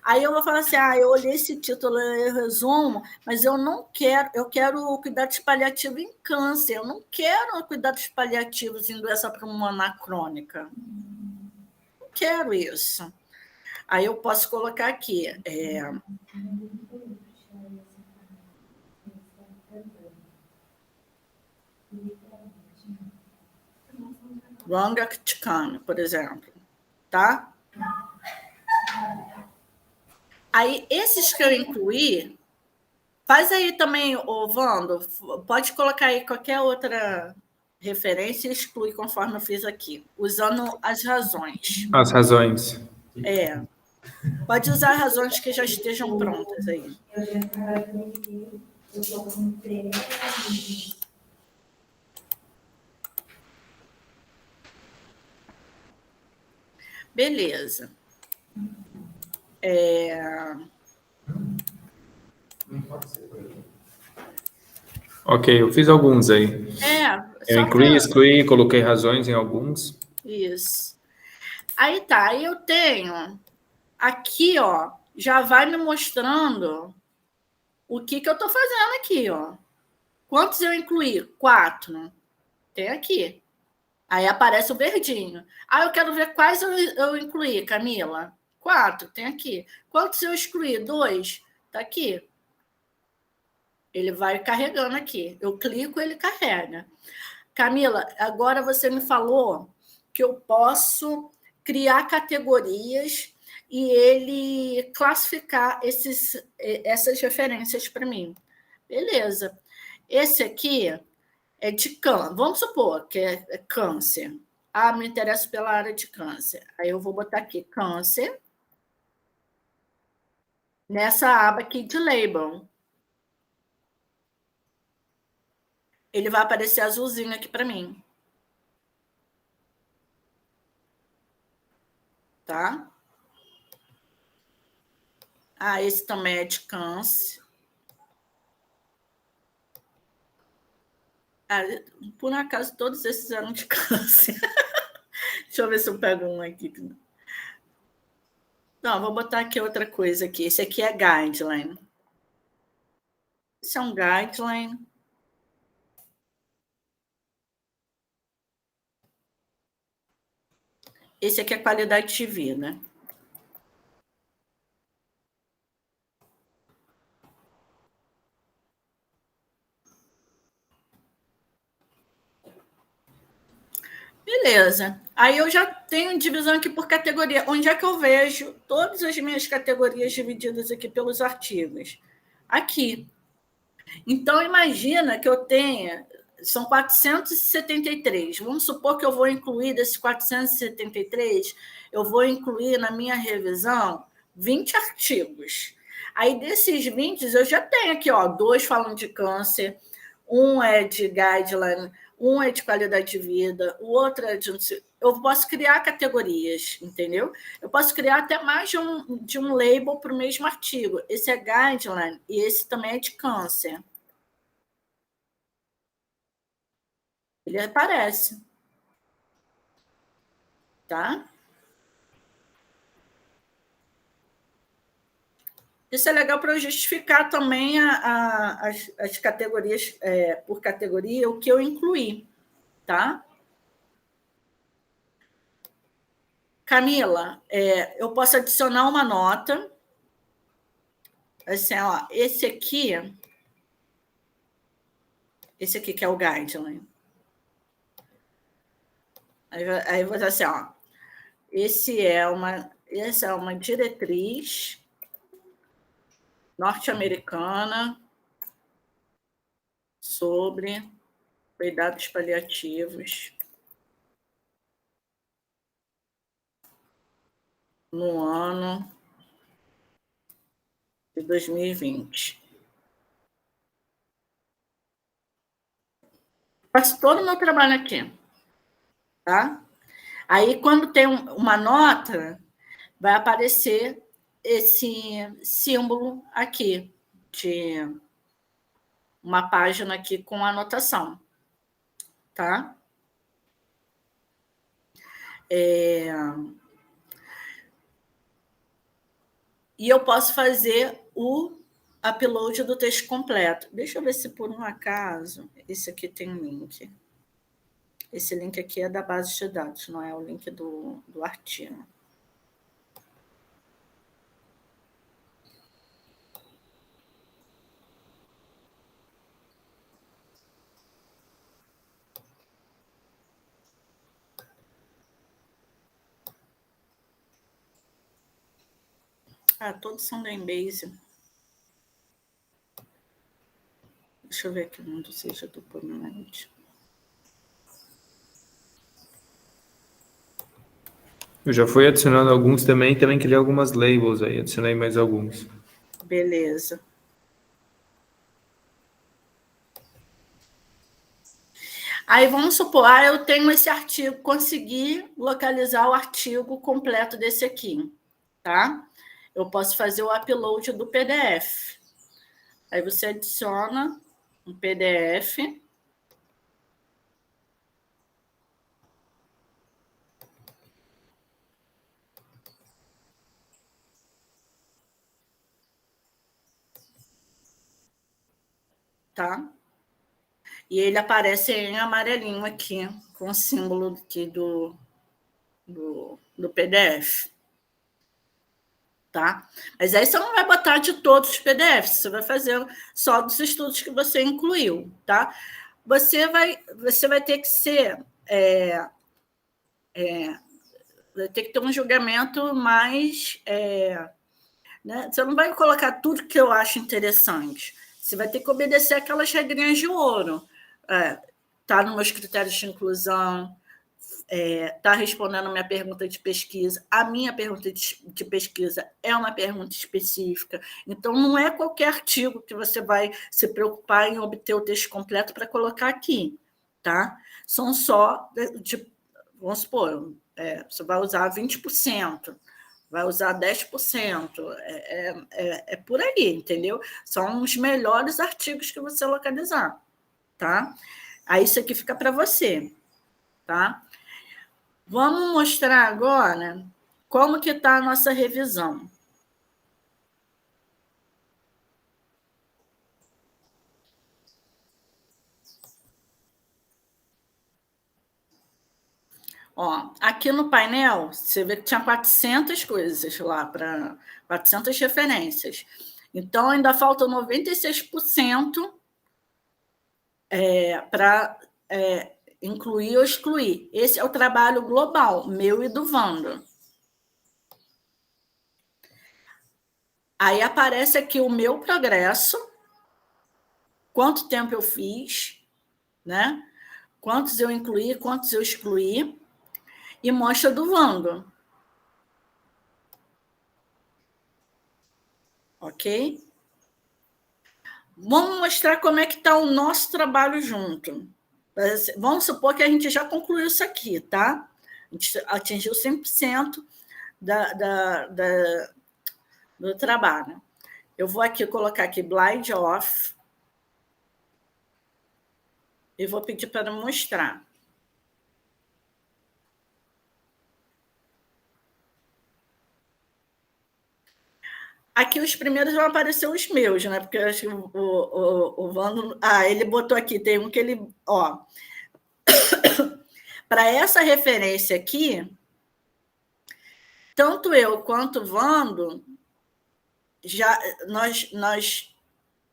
Aí eu vou falar assim, eu olhei esse título, eu resumo, mas eu não quero, eu quero cuidados paliativos em câncer, eu não quero cuidados paliativos em doença pulmonar crônica. Não quero isso. Aí eu posso colocar aqui, Longa-Ticane, por exemplo, tá? Aí, esses que eu incluí, faz aí também, Wando, pode colocar aí qualquer outra referência e exclui conforme eu fiz aqui, usando as razões. As razões. Pode usar razões que já estejam prontas aí. Beleza. Ok, eu fiz alguns aí. Eu incluí, excluí, coloquei razões em alguns. Isso. Aí tá, aí eu tenho aqui, ó, já vai me mostrando o que eu estou fazendo aqui, ó. Quantos eu incluí? 4. Tem aqui. Aí aparece o verdinho. Eu quero ver quais eu incluí, Camila. 4, tem aqui. Quantos eu excluí? 2, tá aqui. Ele vai carregando aqui. Eu clico, ele carrega. Camila, agora você me falou que eu posso criar categorias e ele classificar essas referências para mim. Beleza. Esse aqui é de câncer. Vamos supor que é câncer. Me interesso pela área de câncer. Aí eu vou botar aqui câncer. Nessa aba aqui de label. Ele vai aparecer azulzinho aqui para mim. Tá? Esse também é de câncer. Por acaso, todos esses eram de câncer. Deixa eu ver se eu pego um aqui. Não, vou botar aqui outra coisa aqui. Esse aqui é guideline. Esse é um guideline. Esse aqui é qualidade de vida. Beleza. Aí eu já tenho divisão aqui por categoria. Onde é que eu vejo todas as minhas categorias divididas aqui pelos artigos? Aqui. Então, imagina que eu tenha... São 473. Vamos supor que eu vou incluir desses 473, eu vou incluir na minha revisão 20 artigos. Aí, desses 20, eu já tenho aqui, 2 falam de câncer, um é de guideline, um é de qualidade de vida, o outro é de... Eu posso criar categorias, entendeu? Eu posso criar até mais de um label para o mesmo artigo. Esse é guideline e esse também é de câncer. Ele aparece. Tá? Isso é legal para eu justificar também as categorias, por categoria, o que eu incluí. Tá? Camila, eu posso adicionar uma nota. Assim, esse aqui que é o guideline. Aí vou dizer assim, essa é uma diretriz norte-americana sobre cuidados paliativos no ano de 2020. Faço todo o meu trabalho aqui. Tá? Aí, quando tem uma nota, vai aparecer esse símbolo aqui, de uma página aqui com anotação. tá? E eu posso fazer o upload do texto completo. Deixa eu ver se, por um acaso, esse aqui tem link. Esse link aqui é da base de dados, não é o link do artigo. Todos são da Embase. Deixa eu ver aqui, não seja do permanente. Eu já fui adicionando alguns também criei algumas labels aí, adicionei mais alguns. Beleza. Aí vamos supor, eu tenho esse artigo, consegui localizar o artigo completo desse aqui, tá? Eu posso fazer o upload do PDF. Aí você adiciona um PDF. Tá? E ele aparece em amarelinho aqui, com o símbolo aqui do PDF. Tá? Mas aí você não vai botar de todos os PDFs, você vai fazer só dos estudos que você incluiu, tá? Você vai ter que ser... vai ter que ter um julgamento mais... né? Você não vai colocar tudo que eu acho interessante. Você vai ter que obedecer aquelas regrinhas de ouro. Tá nos meus critérios de inclusão, está respondendo a minha pergunta de pesquisa. A minha pergunta de pesquisa é uma pergunta específica. Então, não é qualquer artigo que você vai se preocupar em obter o texto completo para colocar aqui. Tá? São só, vamos supor, você vai usar 20%, vai usar 10%. É por aí, entendeu? São os melhores artigos que você localizar. Tá? Aí isso aqui fica para você. Tá? Vamos mostrar agora como que está a nossa revisão. Aqui no painel, você vê que tinha 400 coisas lá, 400 referências. Então, ainda falta 96% para incluir ou excluir. Esse é o trabalho global, meu e do Vando. Aí aparece aqui o meu progresso, quanto tempo eu fiz, né? Quantos eu incluí, quantos eu excluí, e mostra do Vando. Ok? Vamos mostrar como é que está o nosso trabalho junto. Vamos supor que a gente já concluiu isso aqui, tá? A gente atingiu 100% do trabalho. Eu vou aqui colocar aqui blind off e vou pedir para mostrar. Aqui os primeiros vão aparecer os meus, né? Porque eu acho que o Vando... ele botou aqui, tem um que ele... Para essa referência aqui, tanto eu quanto o Vando,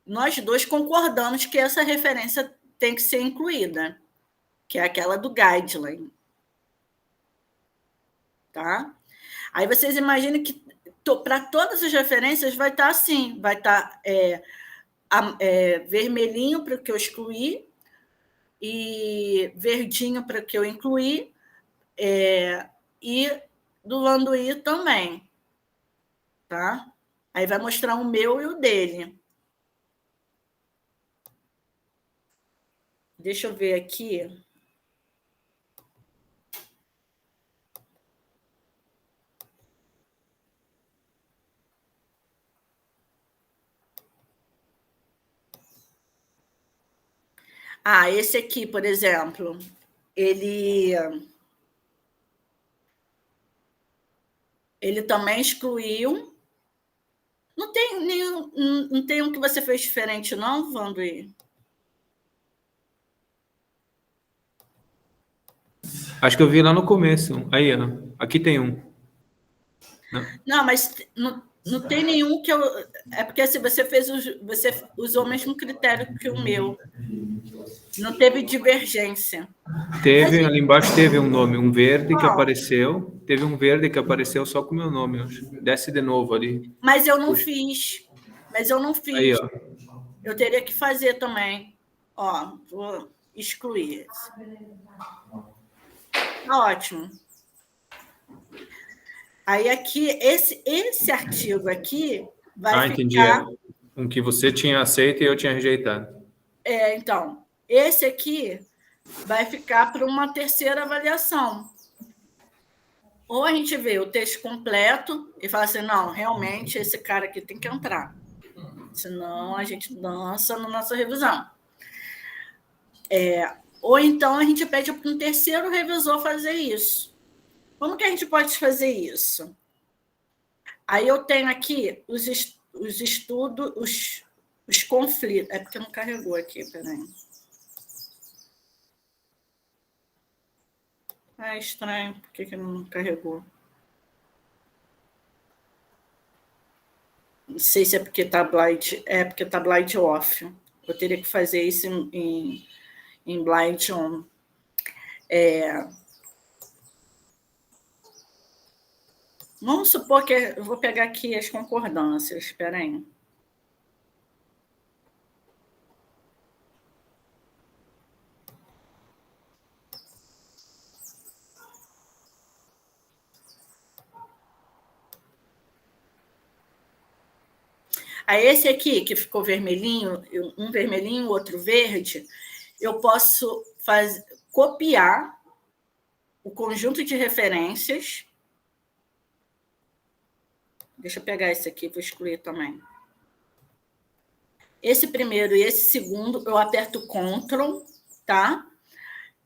nós dois concordamos que essa referência tem que ser incluída, que é aquela do guideline. Tá? Aí vocês imaginem que para todas as referências vai estar assim, vai estar vermelhinho para o que eu excluí e verdinho para o que eu incluí, e do Landuí também. Tá? Aí vai mostrar o meu e o dele. Deixa eu ver aqui. Esse aqui, por exemplo, ele também excluiu. Não tem um que você fez diferente, não, Vanduí? Acho que eu vi lá no começo. Aí, ó. Aqui tem um. Não, mas não tem nenhum que eu... É porque se você usou o mesmo critério que o meu. Não teve divergência. Teve, ali embaixo teve um nome, um verde que apareceu. Teve um verde que apareceu só com o meu nome. Desce de novo ali. Mas eu não fiz. Aí, ó. Eu teria que fazer também. Vou excluir esse. Tá ótimo. Aí aqui, esse artigo aqui vai entendi. ficar... Um que você tinha aceito e eu tinha rejeitado. Então, esse aqui vai ficar para uma terceira avaliação. Ou a gente vê o texto completo e fala assim, não, realmente esse cara aqui tem que entrar. Senão a gente dança na nossa revisão. Ou então a gente pede para um terceiro revisor fazer isso. Como que a gente pode fazer isso? Aí eu tenho aqui os estudos, os conflitos. É porque não carregou aqui, peraí. Estranho, por que não carregou? Não sei se é porque está blind. É porque está blind off. Eu teria que fazer isso em blind on. Vamos supor que eu vou pegar aqui as concordâncias. Espera aí. Aí esse aqui, que ficou vermelhinho, um vermelhinho, outro verde, eu posso copiar o conjunto de referências. Deixa eu pegar esse aqui, vou excluir também. Esse primeiro e esse segundo, eu aperto Ctrl, tá?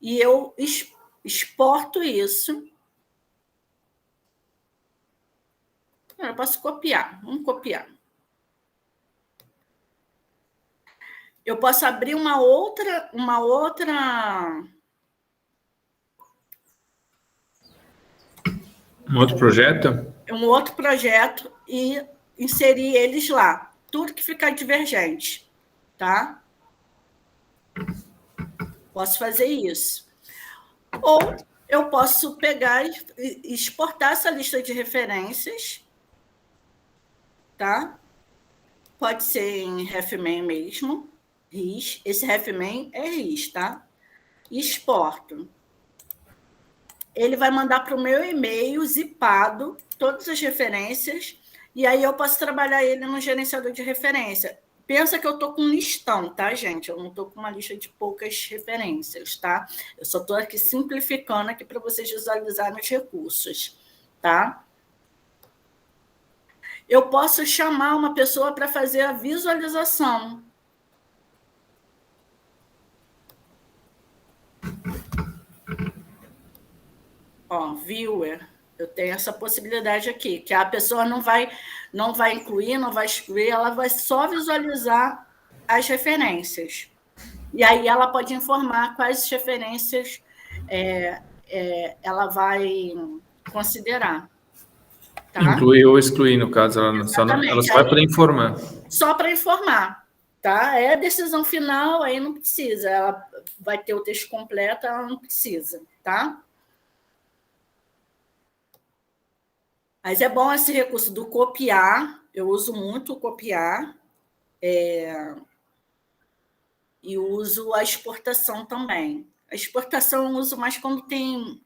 E eu exporto isso. Eu posso copiar, vamos copiar. Eu posso abrir um outro projeto? Um outro projeto e inserir eles lá. Tudo que ficar divergente, tá? Posso fazer isso. Ou eu posso pegar e exportar essa lista de referências, tá? Pode ser em RefMan mesmo. RIS. Esse RefMan é RIS, tá? Exporto. Ele vai mandar para o meu e-mail zipado todas as referências e aí eu posso trabalhar ele no gerenciador de referência. Pensa que eu estou com um listão, tá, gente? Eu não estou com uma lista de poucas referências, tá? Eu só estou aqui simplificando aqui para vocês visualizarem os recursos, tá? Eu posso chamar uma pessoa para fazer a visualização. Viewer, eu tenho essa possibilidade aqui, que a pessoa não vai incluir, não vai excluir, ela vai só visualizar as referências. E aí ela pode informar quais referências ela vai considerar. Tá? Incluir ou excluir, no caso, ela só vai para informar. Só para informar. Tá? É a decisão final, aí não precisa. Ela vai ter o texto completo, ela não precisa. Tá? Mas é bom esse recurso do copiar, eu uso muito o copiar, e uso a exportação também. A exportação eu uso mais quando tem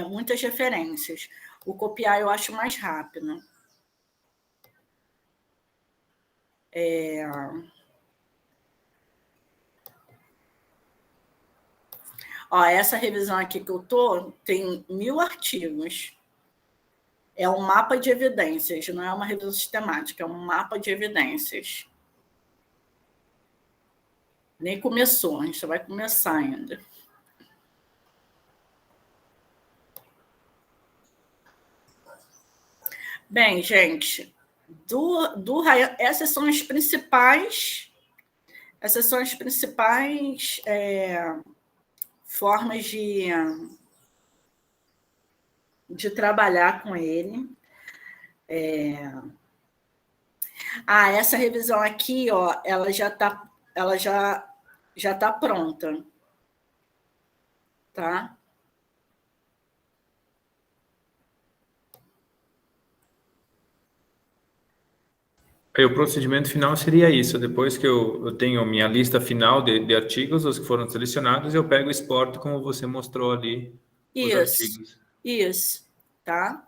muitas referências. O copiar eu acho mais rápido. Essa revisão aqui que eu estou tem 1000 artigos. É um mapa de evidências, não é uma revisão sistemática, é um mapa de evidências. Nem começou, a gente só vai começar ainda. Bem, gente, do Ryan, essas são as principais formas de trabalhar com ele. Essa revisão aqui, ó, ela já tá pronta, tá? Aí, o procedimento final seria isso. Depois que eu tenho minha lista final de artigos, os que foram selecionados, eu pego e exporto, como você mostrou ali, os artigos. Isso, tá?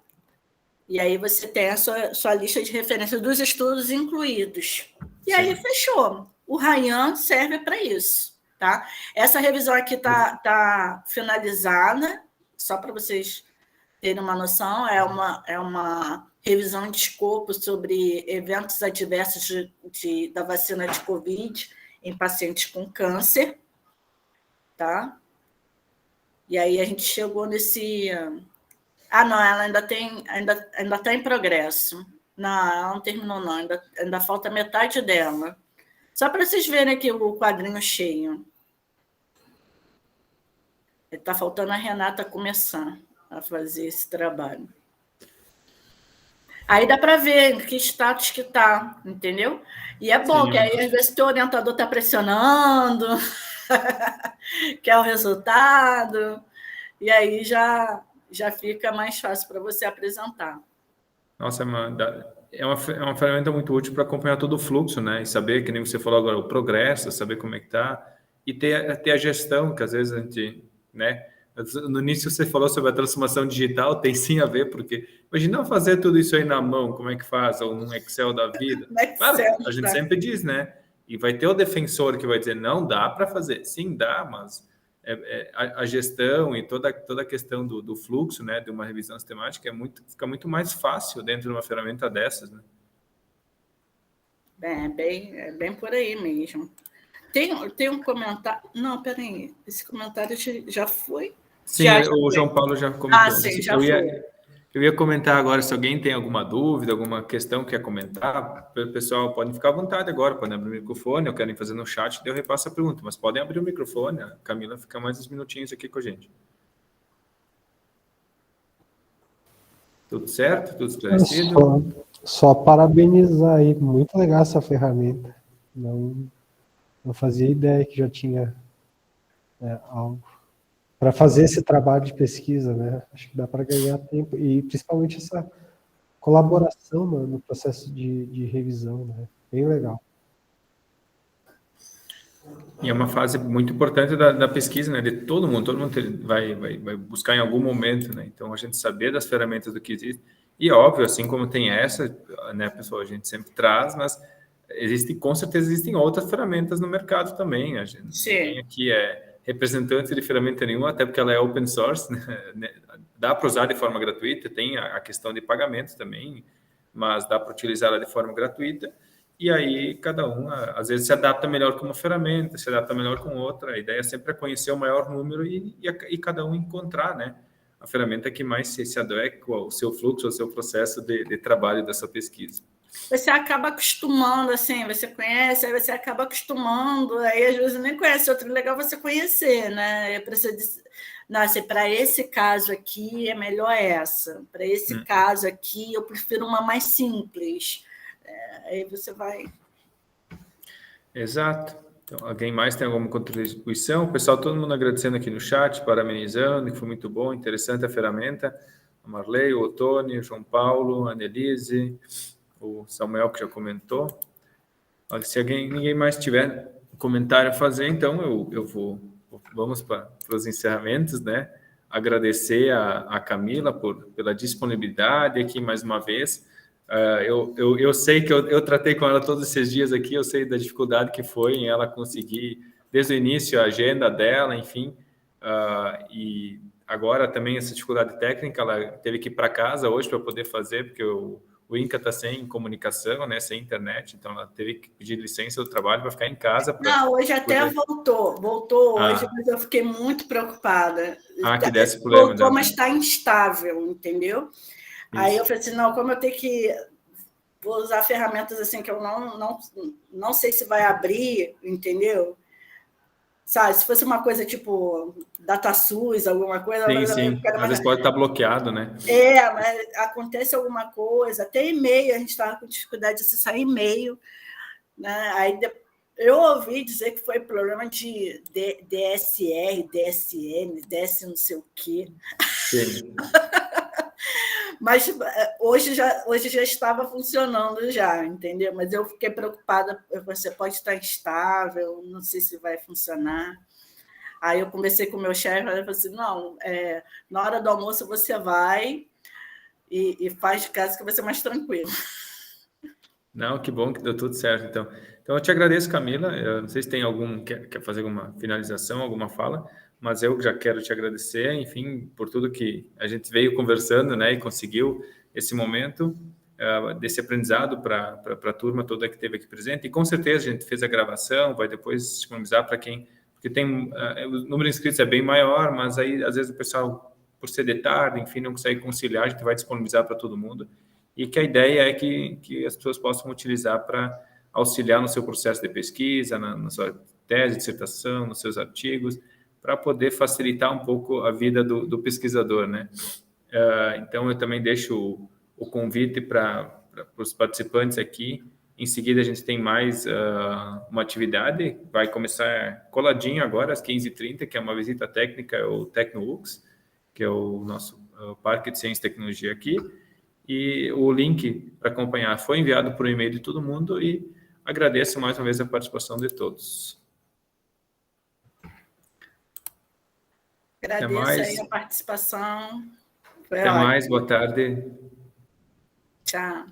E aí você tem a sua lista de referência dos estudos incluídos. E aí fechou. O Ryan serve para isso, tá? Essa revisão aqui tá finalizada, só para vocês terem uma noção, é uma revisão de escopo sobre eventos adversos da vacina de Covid em pacientes com câncer, tá? E aí a gente chegou nesse... não, ela ainda está em progresso. Não, ela não terminou, não. Ainda falta metade dela. Só para vocês verem aqui o quadrinho cheio. Está faltando a Renata começar a fazer esse trabalho. Aí dá para ver em que status que está, entendeu? E é bom, que aí às vezes o teu orientador está pressionando, quer o resultado, e aí já fica mais fácil para você apresentar. Nossa, é uma ferramenta muito útil para acompanhar todo o fluxo, né? E saber, que nem você falou agora, o progresso, saber como é que está, e ter a gestão, que às vezes a gente, né? No início você falou sobre a transformação digital, tem sim a ver, porque imagina fazer tudo isso aí na mão, como é que faz? Ou num Excel da vida. Claro, a gente sempre diz, né? E vai ter o defensor que vai dizer, não dá para fazer. Sim, dá, mas a gestão e toda a questão do fluxo, né, de uma revisão sistemática fica muito mais fácil dentro de uma ferramenta dessas, né? É bem por aí mesmo. Tem um comentário... Não, peraí, esse comentário já foi? Sim, o João Paulo já comentou. Sim, já foi. Eu ia comentar agora, se alguém tem alguma dúvida, alguma questão que quer comentar, o pessoal pode ficar à vontade agora, podem abrir o microfone, ou querem fazer no chat, daí eu repasso a pergunta, mas podem abrir o microfone, a Camila fica mais uns minutinhos aqui com a gente. Tudo certo? Tudo esclarecido? Só parabenizar aí, muito legal essa ferramenta. Não fazia ideia que já tinha algo para fazer esse trabalho de pesquisa, né? Acho que dá para ganhar tempo, e principalmente essa colaboração no processo de revisão, né? Bem legal. E é uma fase muito importante da pesquisa, né? De todo mundo vai buscar em algum momento, né? Então, a gente saber das ferramentas do que existe. E, óbvio, assim como tem essa, né, pessoal, a gente sempre traz, mas com certeza existem outras ferramentas no mercado também. A gente tem aqui representante de ferramenta nenhuma, até porque ela é open source, né? Dá para usar de forma gratuita, tem a questão de pagamento também, mas dá para utilizar ela de forma gratuita. E aí, cada um, às vezes, se adapta melhor com uma ferramenta, se adapta melhor com outra. A ideia sempre é conhecer o maior número e cada um encontrar, né, a ferramenta que mais se adequa ao seu fluxo, ao seu processo de trabalho dessa pesquisa. Você acaba acostumando, assim, você conhece, aí você acaba acostumando, aí às vezes nem conhece outro, legal você conhecer, né? Para esse caso aqui é melhor essa, para esse caso aqui eu prefiro uma mais simples. Aí você vai... Exato. Então, alguém mais tem alguma contribuição? O pessoal, todo mundo agradecendo aqui no chat, parabenizando, que foi muito bom, interessante a ferramenta. A Marley, o Otônio, o João Paulo, a Annelise, o Samuel, que já comentou. Olha, se ninguém mais tiver comentário a fazer, então vamos para os encerramentos, né? Agradecer a Camila pela disponibilidade aqui mais uma vez. Eu sei que eu tratei com ela todos esses dias aqui, eu sei da dificuldade que foi em ela conseguir, desde o início, a agenda dela, enfim, e agora também essa dificuldade técnica, ela teve que ir para casa hoje para poder fazer, porque o o INCA está sem comunicação, né, sem internet, então ela teve que pedir licença do trabalho para ficar em casa. Não, hoje até voltou hoje, mas eu fiquei muito preocupada. Que desse problema. Voltou, mas está instável, entendeu? Isso. Aí eu falei assim, não, como eu tenho que... Vou usar ferramentas assim que eu não sei se vai abrir, entendeu? Sabe, se fosse uma coisa tipo DataSUS, alguma coisa... Sim. Às vezes pode estar bloqueado, né? Mas acontece alguma coisa, até e-mail, a gente estava com dificuldade de acessar e-mail, né? Aí eu ouvi dizer que foi problema de DSR, DSN, DS não sei o quê. Sim. Mas hoje já estava funcionando já, entendeu? Mas eu fiquei preocupada, você pode estar instável, não sei se vai funcionar. Aí eu conversei com o meu chefe, ele falou assim, não, na hora do almoço você vai e faz de casa que vai ser mais tranquilo. Não, que bom que deu tudo certo, então. Então, eu te agradeço, Camila. Eu não sei se tem quer fazer alguma finalização, alguma fala, mas eu já quero te agradecer, enfim, por tudo que a gente veio conversando, né, e conseguiu esse momento, desse aprendizado para a turma toda que esteve aqui presente. E com certeza a gente fez a gravação, vai depois disponibilizar para quem... Porque tem o número de inscritos é bem maior, mas aí, às vezes, o pessoal, por ser de tarde, enfim, não consegue conciliar, a gente vai disponibilizar para todo mundo. E que a ideia é que as pessoas possam utilizar para auxiliar no seu processo de pesquisa, na sua tese, dissertação, nos seus artigos, para poder facilitar um pouco a vida do pesquisador, né? Então, eu também deixo o convite para os participantes aqui. Em seguida, a gente tem mais uma atividade, vai começar coladinho agora, às 15h30, que é uma visita técnica ao TecnoUX, que é o nosso Parque de Ciência e Tecnologia aqui. E o link para acompanhar foi enviado por e-mail de todo mundo e agradeço mais uma vez a participação de todos. Agradeço aí a participação. Até mais, boa tarde. Tchau.